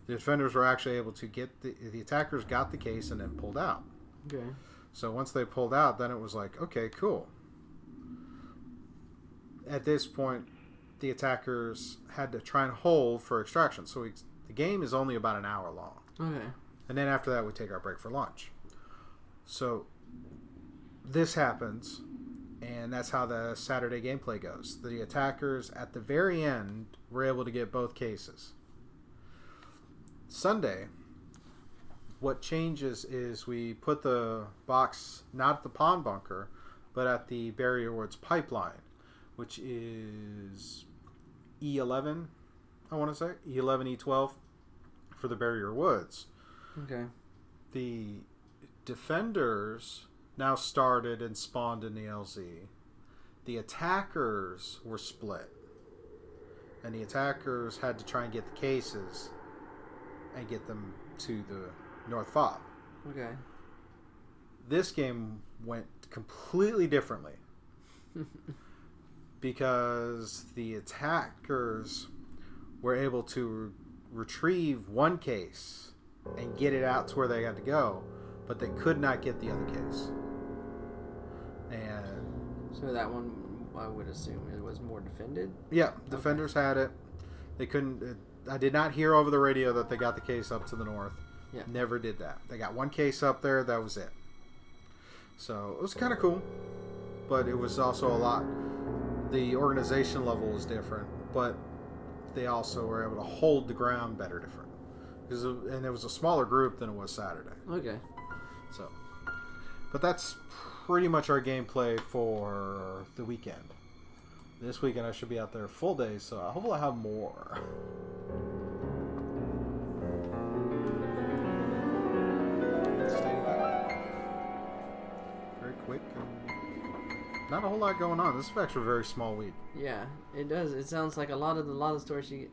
The defenders were actually able to get the attackers got the case and then pulled out. Okay. So once they pulled out, then it was like, okay, cool. At this point, the attackers had to try and hold for extraction. So the game is only about an hour long. Okay. And then after that, we take our break for lunch. So this happens, and that's how the Saturday gameplay goes. The attackers, at the very end, were able to get both cases. Sunday, what changes is we put the box not at the pond bunker, but at the Barrier Woods pipeline, which is E11, I want to say. E11, E12 for the Barrier Woods. Okay. The defenders now started and spawned in the LZ. The attackers were split. And the attackers had to try and get the cases and get them to the North Fob. Okay. This game went completely differently. Because the attackers were able to retrieve one case and get it out to where they had to go, but they could not get the other case. And so that one, I would assume, it was more defended? Yeah, defenders had it. They couldn't... I did not hear over the radio that they got the case up to the north. Yeah. Never did that. They got one case up there, that was it. So it was kind of cool, but it was also a lot... The organization level was different, but they also were able to hold the ground better different. And it was a smaller group than it was Saturday. Okay. So, but that's pretty much our gameplay for the weekend. This weekend I should be out there full day, so hopefully I'll have more. Very quick. Not a whole lot going on. This is actually a very small week. Yeah, it does. It sounds like a lot of the stories you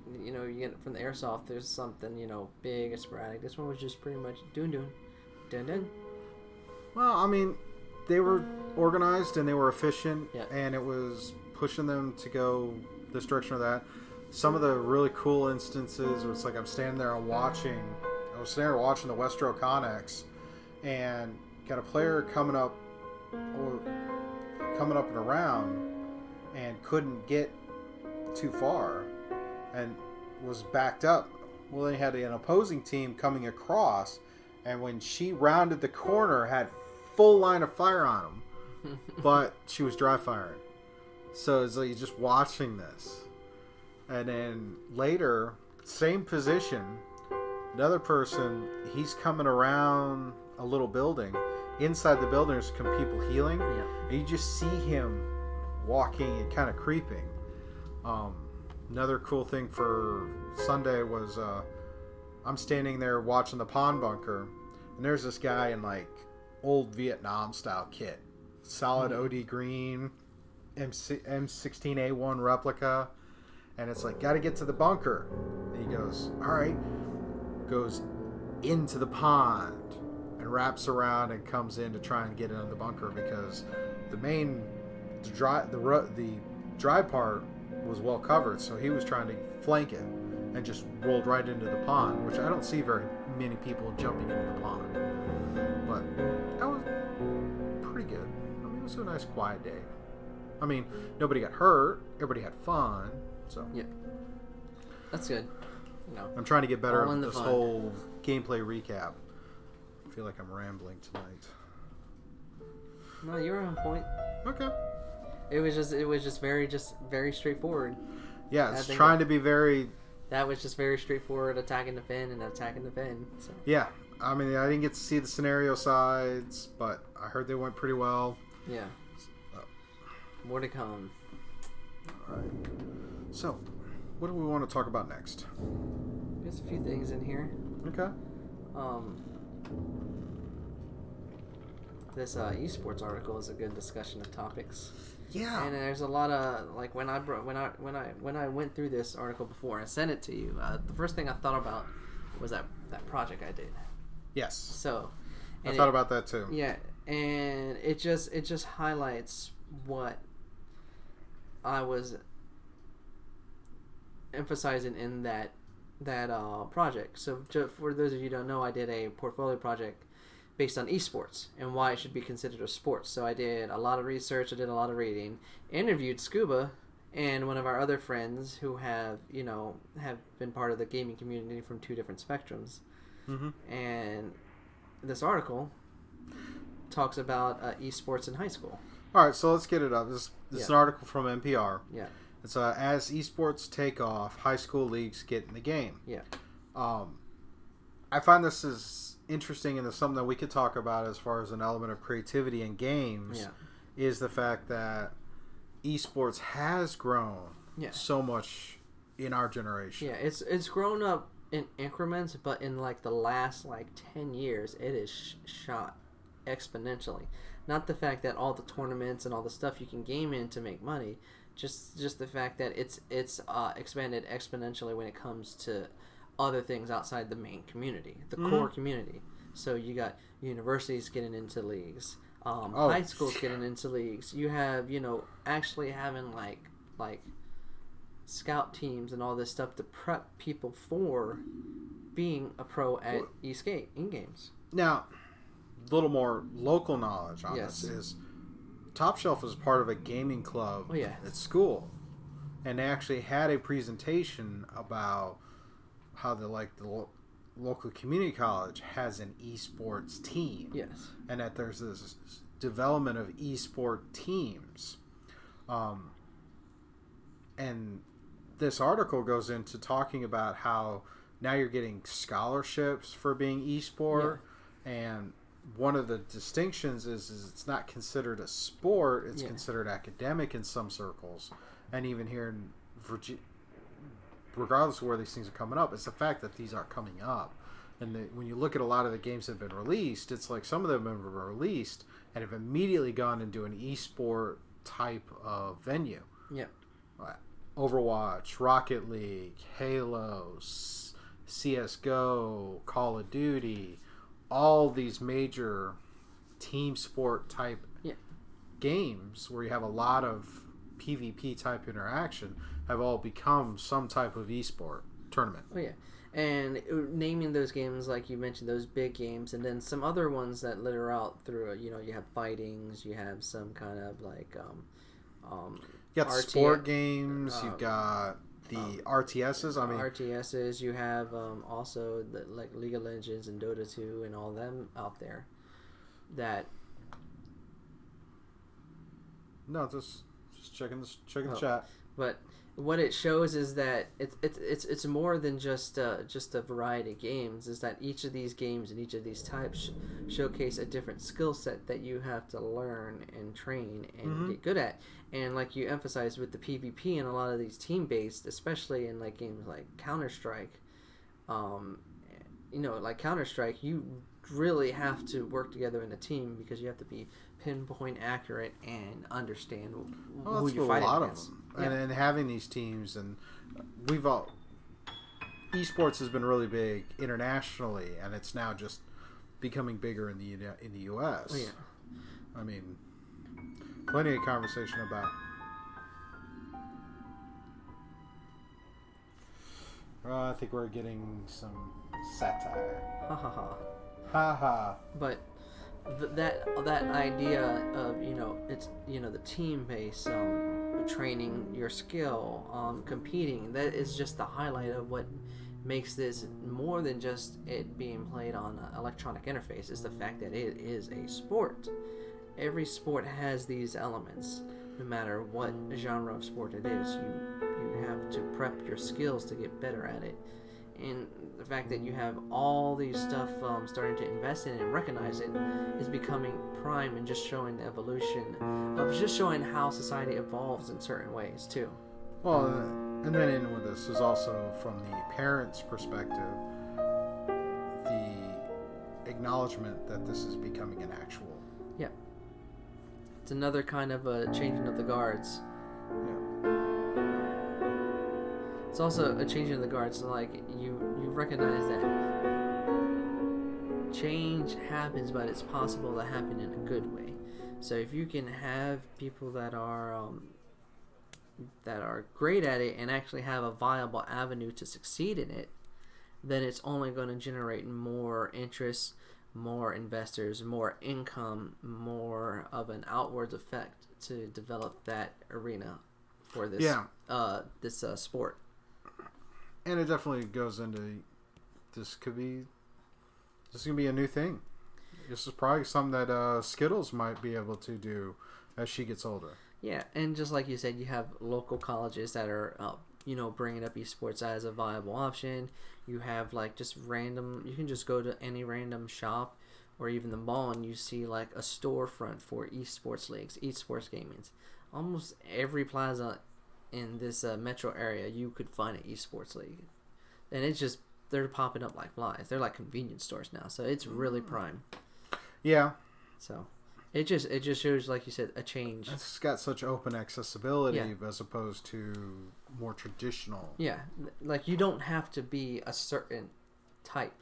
get from the airsoft. There's something big and sporadic. This one was just pretty much dun. Well, I mean, they were organized and they were efficient, yeah. And it was pushing them to go this direction or that. Some of the really cool instances was like I'm standing there and watching. I was standing there watching the Westro Connex, and got a player coming up and around, and couldn't get too far, and was backed up. Well, they had an opposing team coming across, and when she rounded the corner, had full line of fire on them, but she was dry firing. So it's like you're just watching this, and then later, same position, another person, he's coming around a little building. Inside the building, there's some people healing, yeah. And you just see him walking and kind of creeping. Another cool thing for Sunday was I'm standing there watching the pond bunker, and there's this guy in like old Vietnam style kit, solid OD green, M16A1 replica, and it's like, gotta get to the bunker. And he goes, all right, goes into the pond and wraps around and comes in to try and get into the bunker, because the dry part was well covered, so he was trying to flank it and just rolled right into the pond, which I don't see very many people jumping into the pond. But that was pretty good. I mean, it was a nice quiet day. I mean, nobody got hurt, everybody had fun, so yeah, that's good. I'm trying to get better at this fun. whole gameplay recap. I feel like I'm rambling tonight. No, you were on point. Okay. It was just very straightforward. Yeah, it's trying to be very... That was just very straightforward, attacking the fin and attacking the fin. So. Yeah, I mean, I didn't get to see the scenario sides, but I heard they went pretty well. Yeah. More to come. Alright. So, what do we want to talk about next? There's a few things in here. Okay. This esports article is a good discussion of topics. Yeah. And there's a lot of like when I went through this article before and sent it to you, the first thing I thought about was that project I did. Yes. So. I thought about that too. Yeah, and it just highlights what I was emphasizing in that project. So for those of you who don't know, I did a portfolio project based on esports and why it should be considered a sport. So I did a lot of research, I did a lot of reading, interviewed Scuba and one of our other friends who have been part of the gaming community from two different spectrums. And this article talks about esports in high school. All right, so let's get it up. This is an article from NPR. Yeah. It's as esports take off, high school leagues get in the game. Yeah. I find this is interesting, and it's something that we could talk about as far as an element of creativity in games. Is the fact that esports has grown so much in our generation. Yeah, it's grown up in increments, but in like the last 10 years, it is shot exponentially. Not the fact that all the tournaments and all the stuff you can game in to make money, just the fact that it's expanded exponentially when it comes to other things outside the main community, the core community. So you got universities getting into leagues, high schools getting into leagues. You have actually having like scout teams and all this stuff to prep people for being a pro at in games. Now, a little more local knowledge on this is Top Shelf is part of a gaming club at school, and they actually had a presentation about how the local community college has an esports team. Yes. And that there's this development of esport teams. And this article goes into talking about how now you're getting scholarships for being esport, and one of the distinctions is it's not considered a sport, it's considered academic in some circles. And even here in Virginia, regardless of where these things are coming up, it's the fact that these are coming up. And when you look at a lot of the games that have been released, it's like some of them have been released and have immediately gone into an esport type of venue. Yeah. Overwatch, Rocket League, Halo, CSGO, Call of Duty, all these major team sport type games where you have a lot of PvP type interaction have all become some type of esport tournament. Oh yeah, and naming those games like you mentioned, those big games, and then some other ones that litter out through. You have fightings, you have some kind of you got sport games, you got the RTSs. RTSs. You have also like League of Legends and Dota 2 and all them out there. Just checking the chat. But what it shows is that it's more than just a variety of games. Is that each of these games and each of these types showcase a different skill set that you have to learn and train and get good at. And like you emphasized with the PvP and a lot of these team based, especially in like games like Counter-Strike, like Counter-Strike, you really have to work together in a team because you have to be pinpoint accurate and understand who you're fighting against. And having these teams, and esports has been really big internationally, and it's now just becoming bigger in the U.S. Oh, yeah. I mean, plenty of conversation about. I think we're getting some satire. Ha ha ha. Ha ha. But that idea of it's the team based training your skill, competing, that is just the highlight of what makes this more than just it being played on an electronic interface. Is the fact that it is a sport. Every sport has these elements, no matter what genre of sport it is. You have to prep your skills to get better at it. And the fact that you have all these stuff starting to invest in it and recognize it is becoming prime and just showing the evolution of just showing how society evolves in certain ways too. Well, and then in with this is also from the parents' perspective, the acknowledgement that this is becoming an actual. Yeah. It's another kind of a changing of the guards. Yeah. It's also a changing of the guards. So like you recognize that change happens, but it's possible to happen in a good way. So if you can have people that are great at it and actually have a viable avenue to succeed in it, then it's only going to generate more interest, more investors, more income, more of an outwards effect to develop that arena for this sport. And it definitely goes into this could be a new thing. This is probably something that Skittles might be able to do as she gets older. Yeah, and just like you said, you have local colleges that are, bringing up esports as a viable option. You have like just random. You can just go to any random shop or even the mall, and you see like a storefront for esports leagues, esports gamings. Almost every plaza in this metro area, you could find an esports league, and it's just they're popping up like flies. They're like convenience stores now, so it's really prime. Yeah. So it just shows, like you said, a change. It's got such open accessibility as opposed to more traditional. Yeah, like you don't have to be a certain type,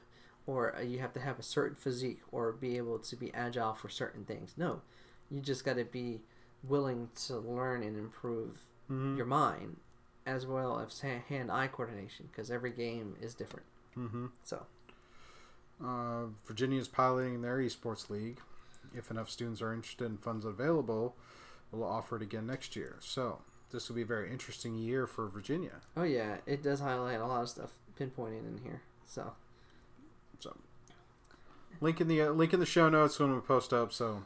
or you have to have a certain physique, or be able to be agile for certain things. No, you just got to be willing to learn and improve your mind, as well as hand-eye coordination, because every game is different. So, Virginia is piloting their esports league. If enough students are interested and funds available, we'll offer it again next year. So this will be a very interesting year for Virginia. Oh yeah, it does highlight a lot of stuff pinpointing in here. So link in the show notes when we post up. So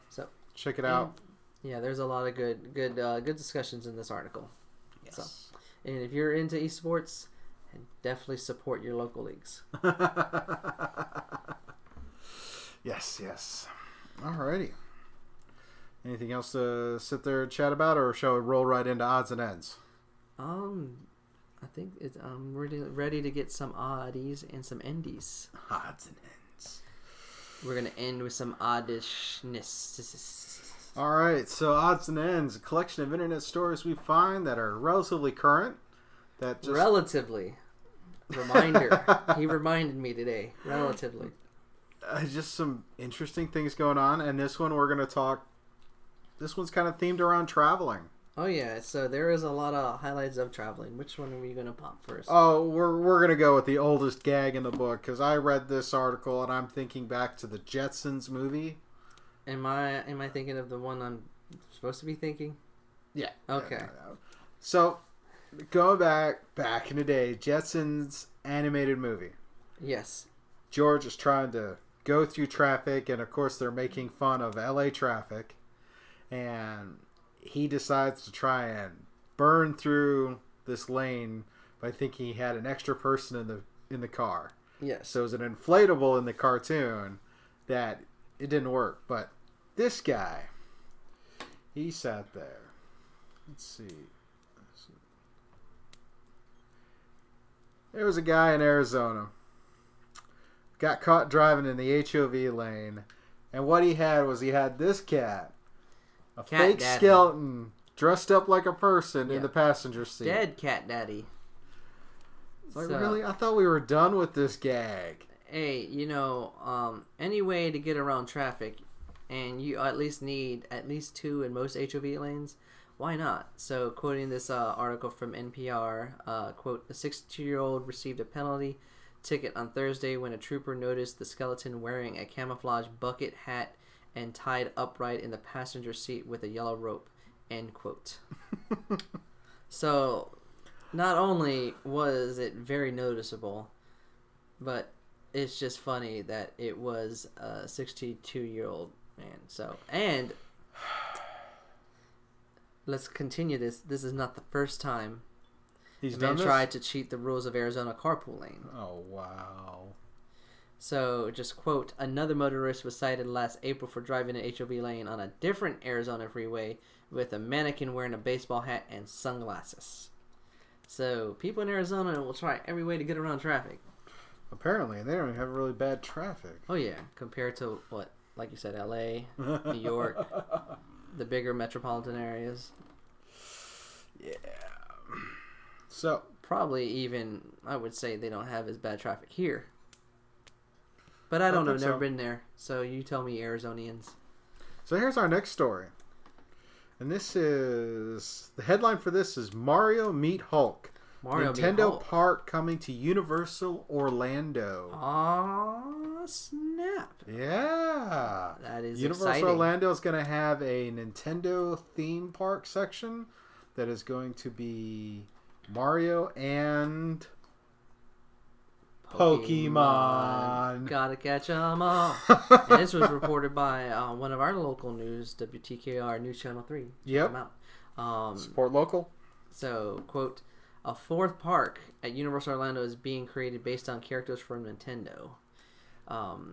check it out. Yeah, there's a lot of good discussions in this article. Yes. So, and if you're into esports, definitely support your local leagues. Yes. Alrighty. Anything else to sit there and chat about, or shall we roll right into odds and ends? I think I'm ready to get some oddies and some endies. Odds and ends. We're gonna end with some oddishness. Alright, so odds and ends, a collection of internet stories we find that are relatively current. Relatively. Reminder. He reminded me today. Relatively. Just some interesting things going on, and this one we're going to talk. This one's kind of themed around traveling. Oh yeah, so there is a lot of highlights of traveling. Which one are we going to pop first? Oh, we're going to go with the oldest gag in the book, because I read this article and I'm thinking back to the Jetsons movie. Am I thinking of the one I'm supposed to be thinking? Yeah. Okay. Yeah. So, going back in the day, Jetsons animated movie. Yes. George is trying to go through traffic, and of course they're making fun of LA traffic, and he decides to try and burn through this lane by thinking he had an extra person in the car. Yes. So it was an inflatable in the cartoon that it didn't work. But this guy, he sat there. Let's see. There was a guy in Arizona. Got caught driving in the HOV lane. And what he had this cat. A fake daddy. skeleton dressed up like a person in the passenger seat. Dead cat daddy. Like, really? I thought we were done with this gag. Hey, any way to get around traffic, and you at least need at least two in most HOV lanes, why not? So, quoting this article from NPR, quote, a 62-year-old received a penalty ticket on Thursday when a trooper noticed the skeleton wearing a camouflage bucket hat and tied upright in the passenger seat with a yellow rope, end quote. So, not only was it very noticeable, but it's just funny that it was a 62-year-old man. So, and let's continue this. This is not the first time He's the done man this? tried to cheat the rules of Arizona carpool lane. Oh, wow. So, just quote, another motorist was cited last April for driving an HOV lane on a different Arizona freeway with a mannequin wearing a baseball hat and sunglasses. So, people in Arizona will try every way to get around traffic. Apparently, they don't even have really bad traffic. Oh, yeah. Compared to, what, like you said, LA, New York, the bigger metropolitan areas. Yeah. So, probably even, I would say they don't have as bad traffic here. But I don't know, never been there. So you tell me, Arizonians. So here's our next story. And this is, the headline for this is Mario Meet Hulk. Mario Nintendo Park coming to Universal Orlando. Aw, snap. Yeah. That is Universal exciting. Orlando is going to have a Nintendo theme park section that is going to be Mario and Pokemon. Gotta catch 'em all. And this was reported by one of our local news, WTKR News Channel 3. Check Yep. them out. Support local. So, quote, a fourth park at Universal Orlando is being created based on characters from Nintendo.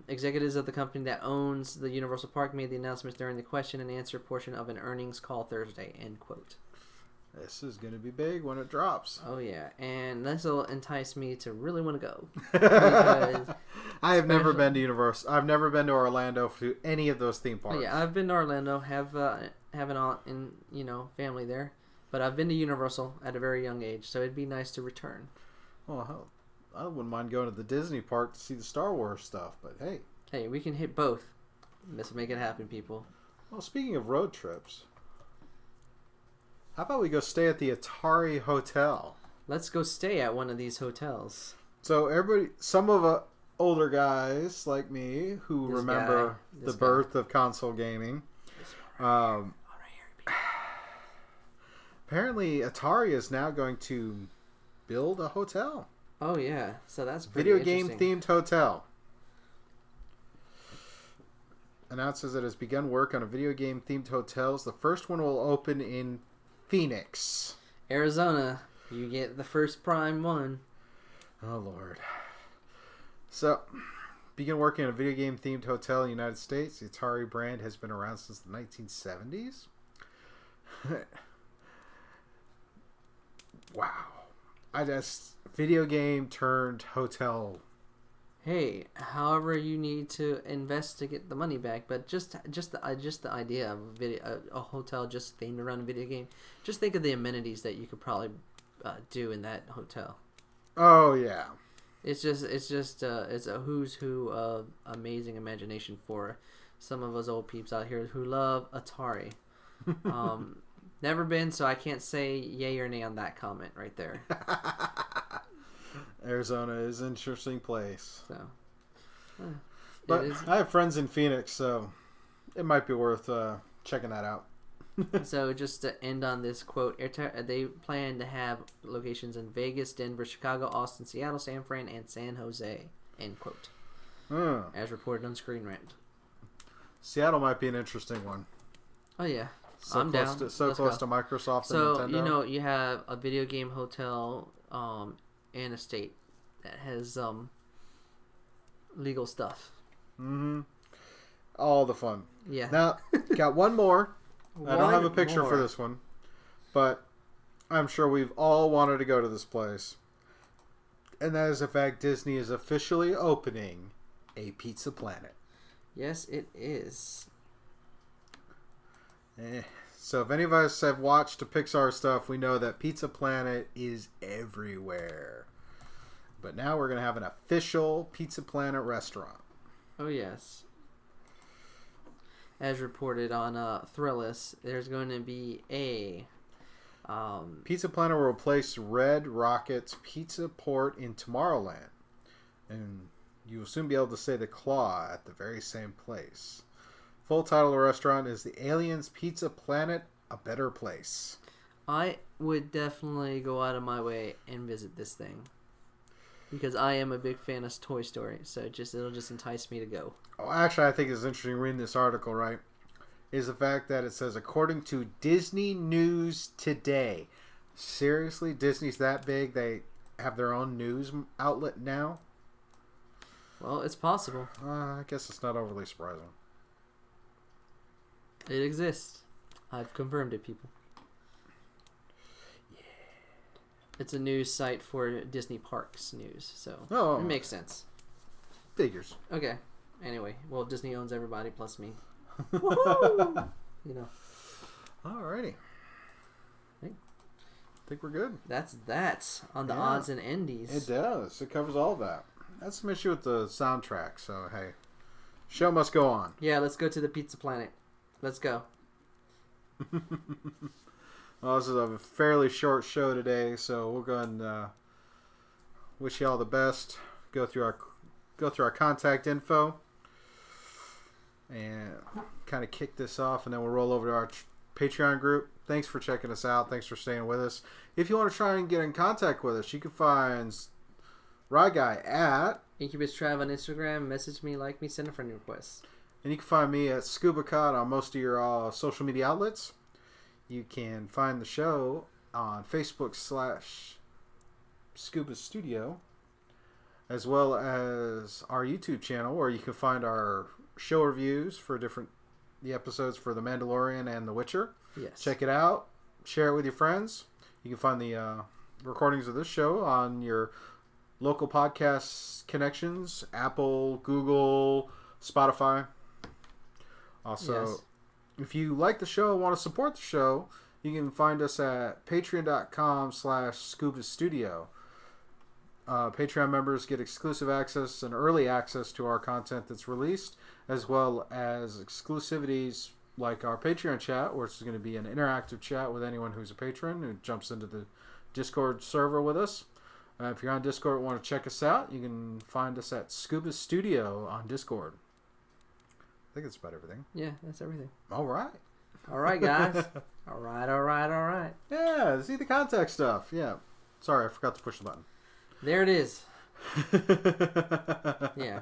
Executives of the company that owns the Universal Park made the announcements during the question and answer portion of an earnings call Thursday, end quote. This is going to be big when it drops. Oh, yeah. And this will entice me to really want to go. Because I have never been to Universal. I've never been to Orlando to any of those theme parks. yeah, I've been to Orlando, have an aunt and, family there. But I've been to Universal at a very young age, so it'd be nice to return. Well, hell, I wouldn't mind going to the Disney park to see the Star Wars stuff, but hey. Hey, we can hit both. Let's make it happen, people. Well, speaking of road trips, how about we go stay at the Atari Hotel? Let's go stay at one of these hotels. So everybody, some of older guys like me who remember the birth of console gaming, apparently Atari is now going to build a hotel. Oh yeah, so that's pretty video game interesting. themed hotel. Announces it has begun work on a video game themed hotels. The first one will open in Phoenix, Arizona. You get the first prime one. Oh Lord. So, begin working on a video game themed hotel in the United States. The Atari brand has been around since the 1970s. Wow. Video game turned hotel. Hey, however you need to invest to get the money back, but just the idea of a hotel just themed around a video game. Just think of the amenities that you could probably do in that hotel. Oh yeah. It's a who's who of amazing imagination for some of us old peeps out here who love Atari. Never been, so I can't say yay or nay on that comment right there. Arizona is an interesting place. So, but I have friends in Phoenix, so it might be worth checking that out. So just to end on this quote, they plan to have locations in Vegas, Denver, Chicago, Austin, Seattle, San Fran, and San Jose, end quote. As reported on Screen Rant. Seattle might be an interesting one. Oh yeah. So I'm close down. to Let's go. Microsoft and So, Nintendo. you have a video game hotel and a state that has legal stuff. Mm-hmm. All the fun. Yeah. Now, got one more. I don't have a One picture for more. this one, but I'm sure we've all wanted to go to this place. And that is the fact Disney is officially opening a Pizza Planet. Yes, it is. So if any of us have watched the Pixar stuff, we know that Pizza Planet is everywhere. But now we're going to have an official Pizza Planet restaurant. Oh, yes. As reported on Thrillist, there's going to be a... Pizza Planet will replace Red Rocket's Pizza Port in Tomorrowland. And you will soon be able to say the claw at the very same place. Full title of the restaurant is The Aliens Pizza Planet, A Better Place. I would definitely go out of my way and visit this thing. Because I am a big fan of Toy Story, so it'll just entice me to go. Oh, actually, I think it's interesting reading this article, right? Is the fact that it says, according to Disney News Today. Seriously? Disney's that big? They have their own news outlet now? Well, it's possible. I guess it's not overly surprising. It exists. I've confirmed it, people. Yeah. It's a news site for Disney Parks news, so it makes sense. Figures. Okay. Anyway, well, Disney owns everybody plus me. Woohoo! Alrighty. Hey. Think we're good. That's on the odds and endies. It does. It covers all that. That's some issue with the soundtrack, so hey. Show must go on. Yeah, let's go to the Pizza Planet. Let's go. Well, this is a fairly short show today, so we'll go ahead and wish you all the best. Go through our contact info and kind of kick this off, and then we'll roll over to our Patreon group. Thanks for checking us out. Thanks for staying with us. If you want to try and get in contact with us, you can find Ry Guy at Incubus Trav on Instagram. Message me, like me, send a friend request. And you can find me at Scuba Cod on most of your social media outlets. You can find the show on Facebook /Scuba Studio, as well as our YouTube channel, where you can find our show reviews for the episodes for The Mandalorian and The Witcher. Yes. Check it out. Share it with your friends. You can find the recordings of this show on your local podcast connections, Apple, Google, Spotify. Also, Yes. if you like the show and want to support the show, you can find us at patreon.com/Scuba Studio. Patreon members get exclusive access and early access to our content that's released, as well as exclusivities like our Patreon chat, which is going to be an interactive chat with anyone who's a patron who jumps into the Discord server with us. If you're on Discord and want to check us out, you can find us at Scuba Studio on Discord. I think that's about everything. Yeah, that's everything. All right. All right, guys. All right. Yeah, see the contact stuff. Yeah. Sorry, I forgot to push the button. There it is. Yeah.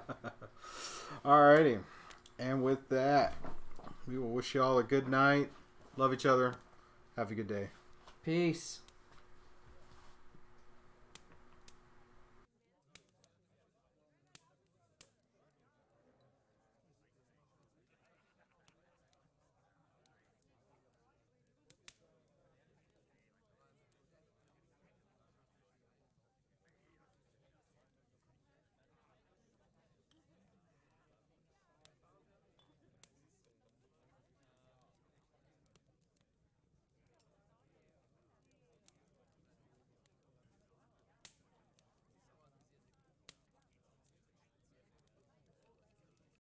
Alrighty. And with that, we will wish you all a good night. Love each other. Have a good day. Peace.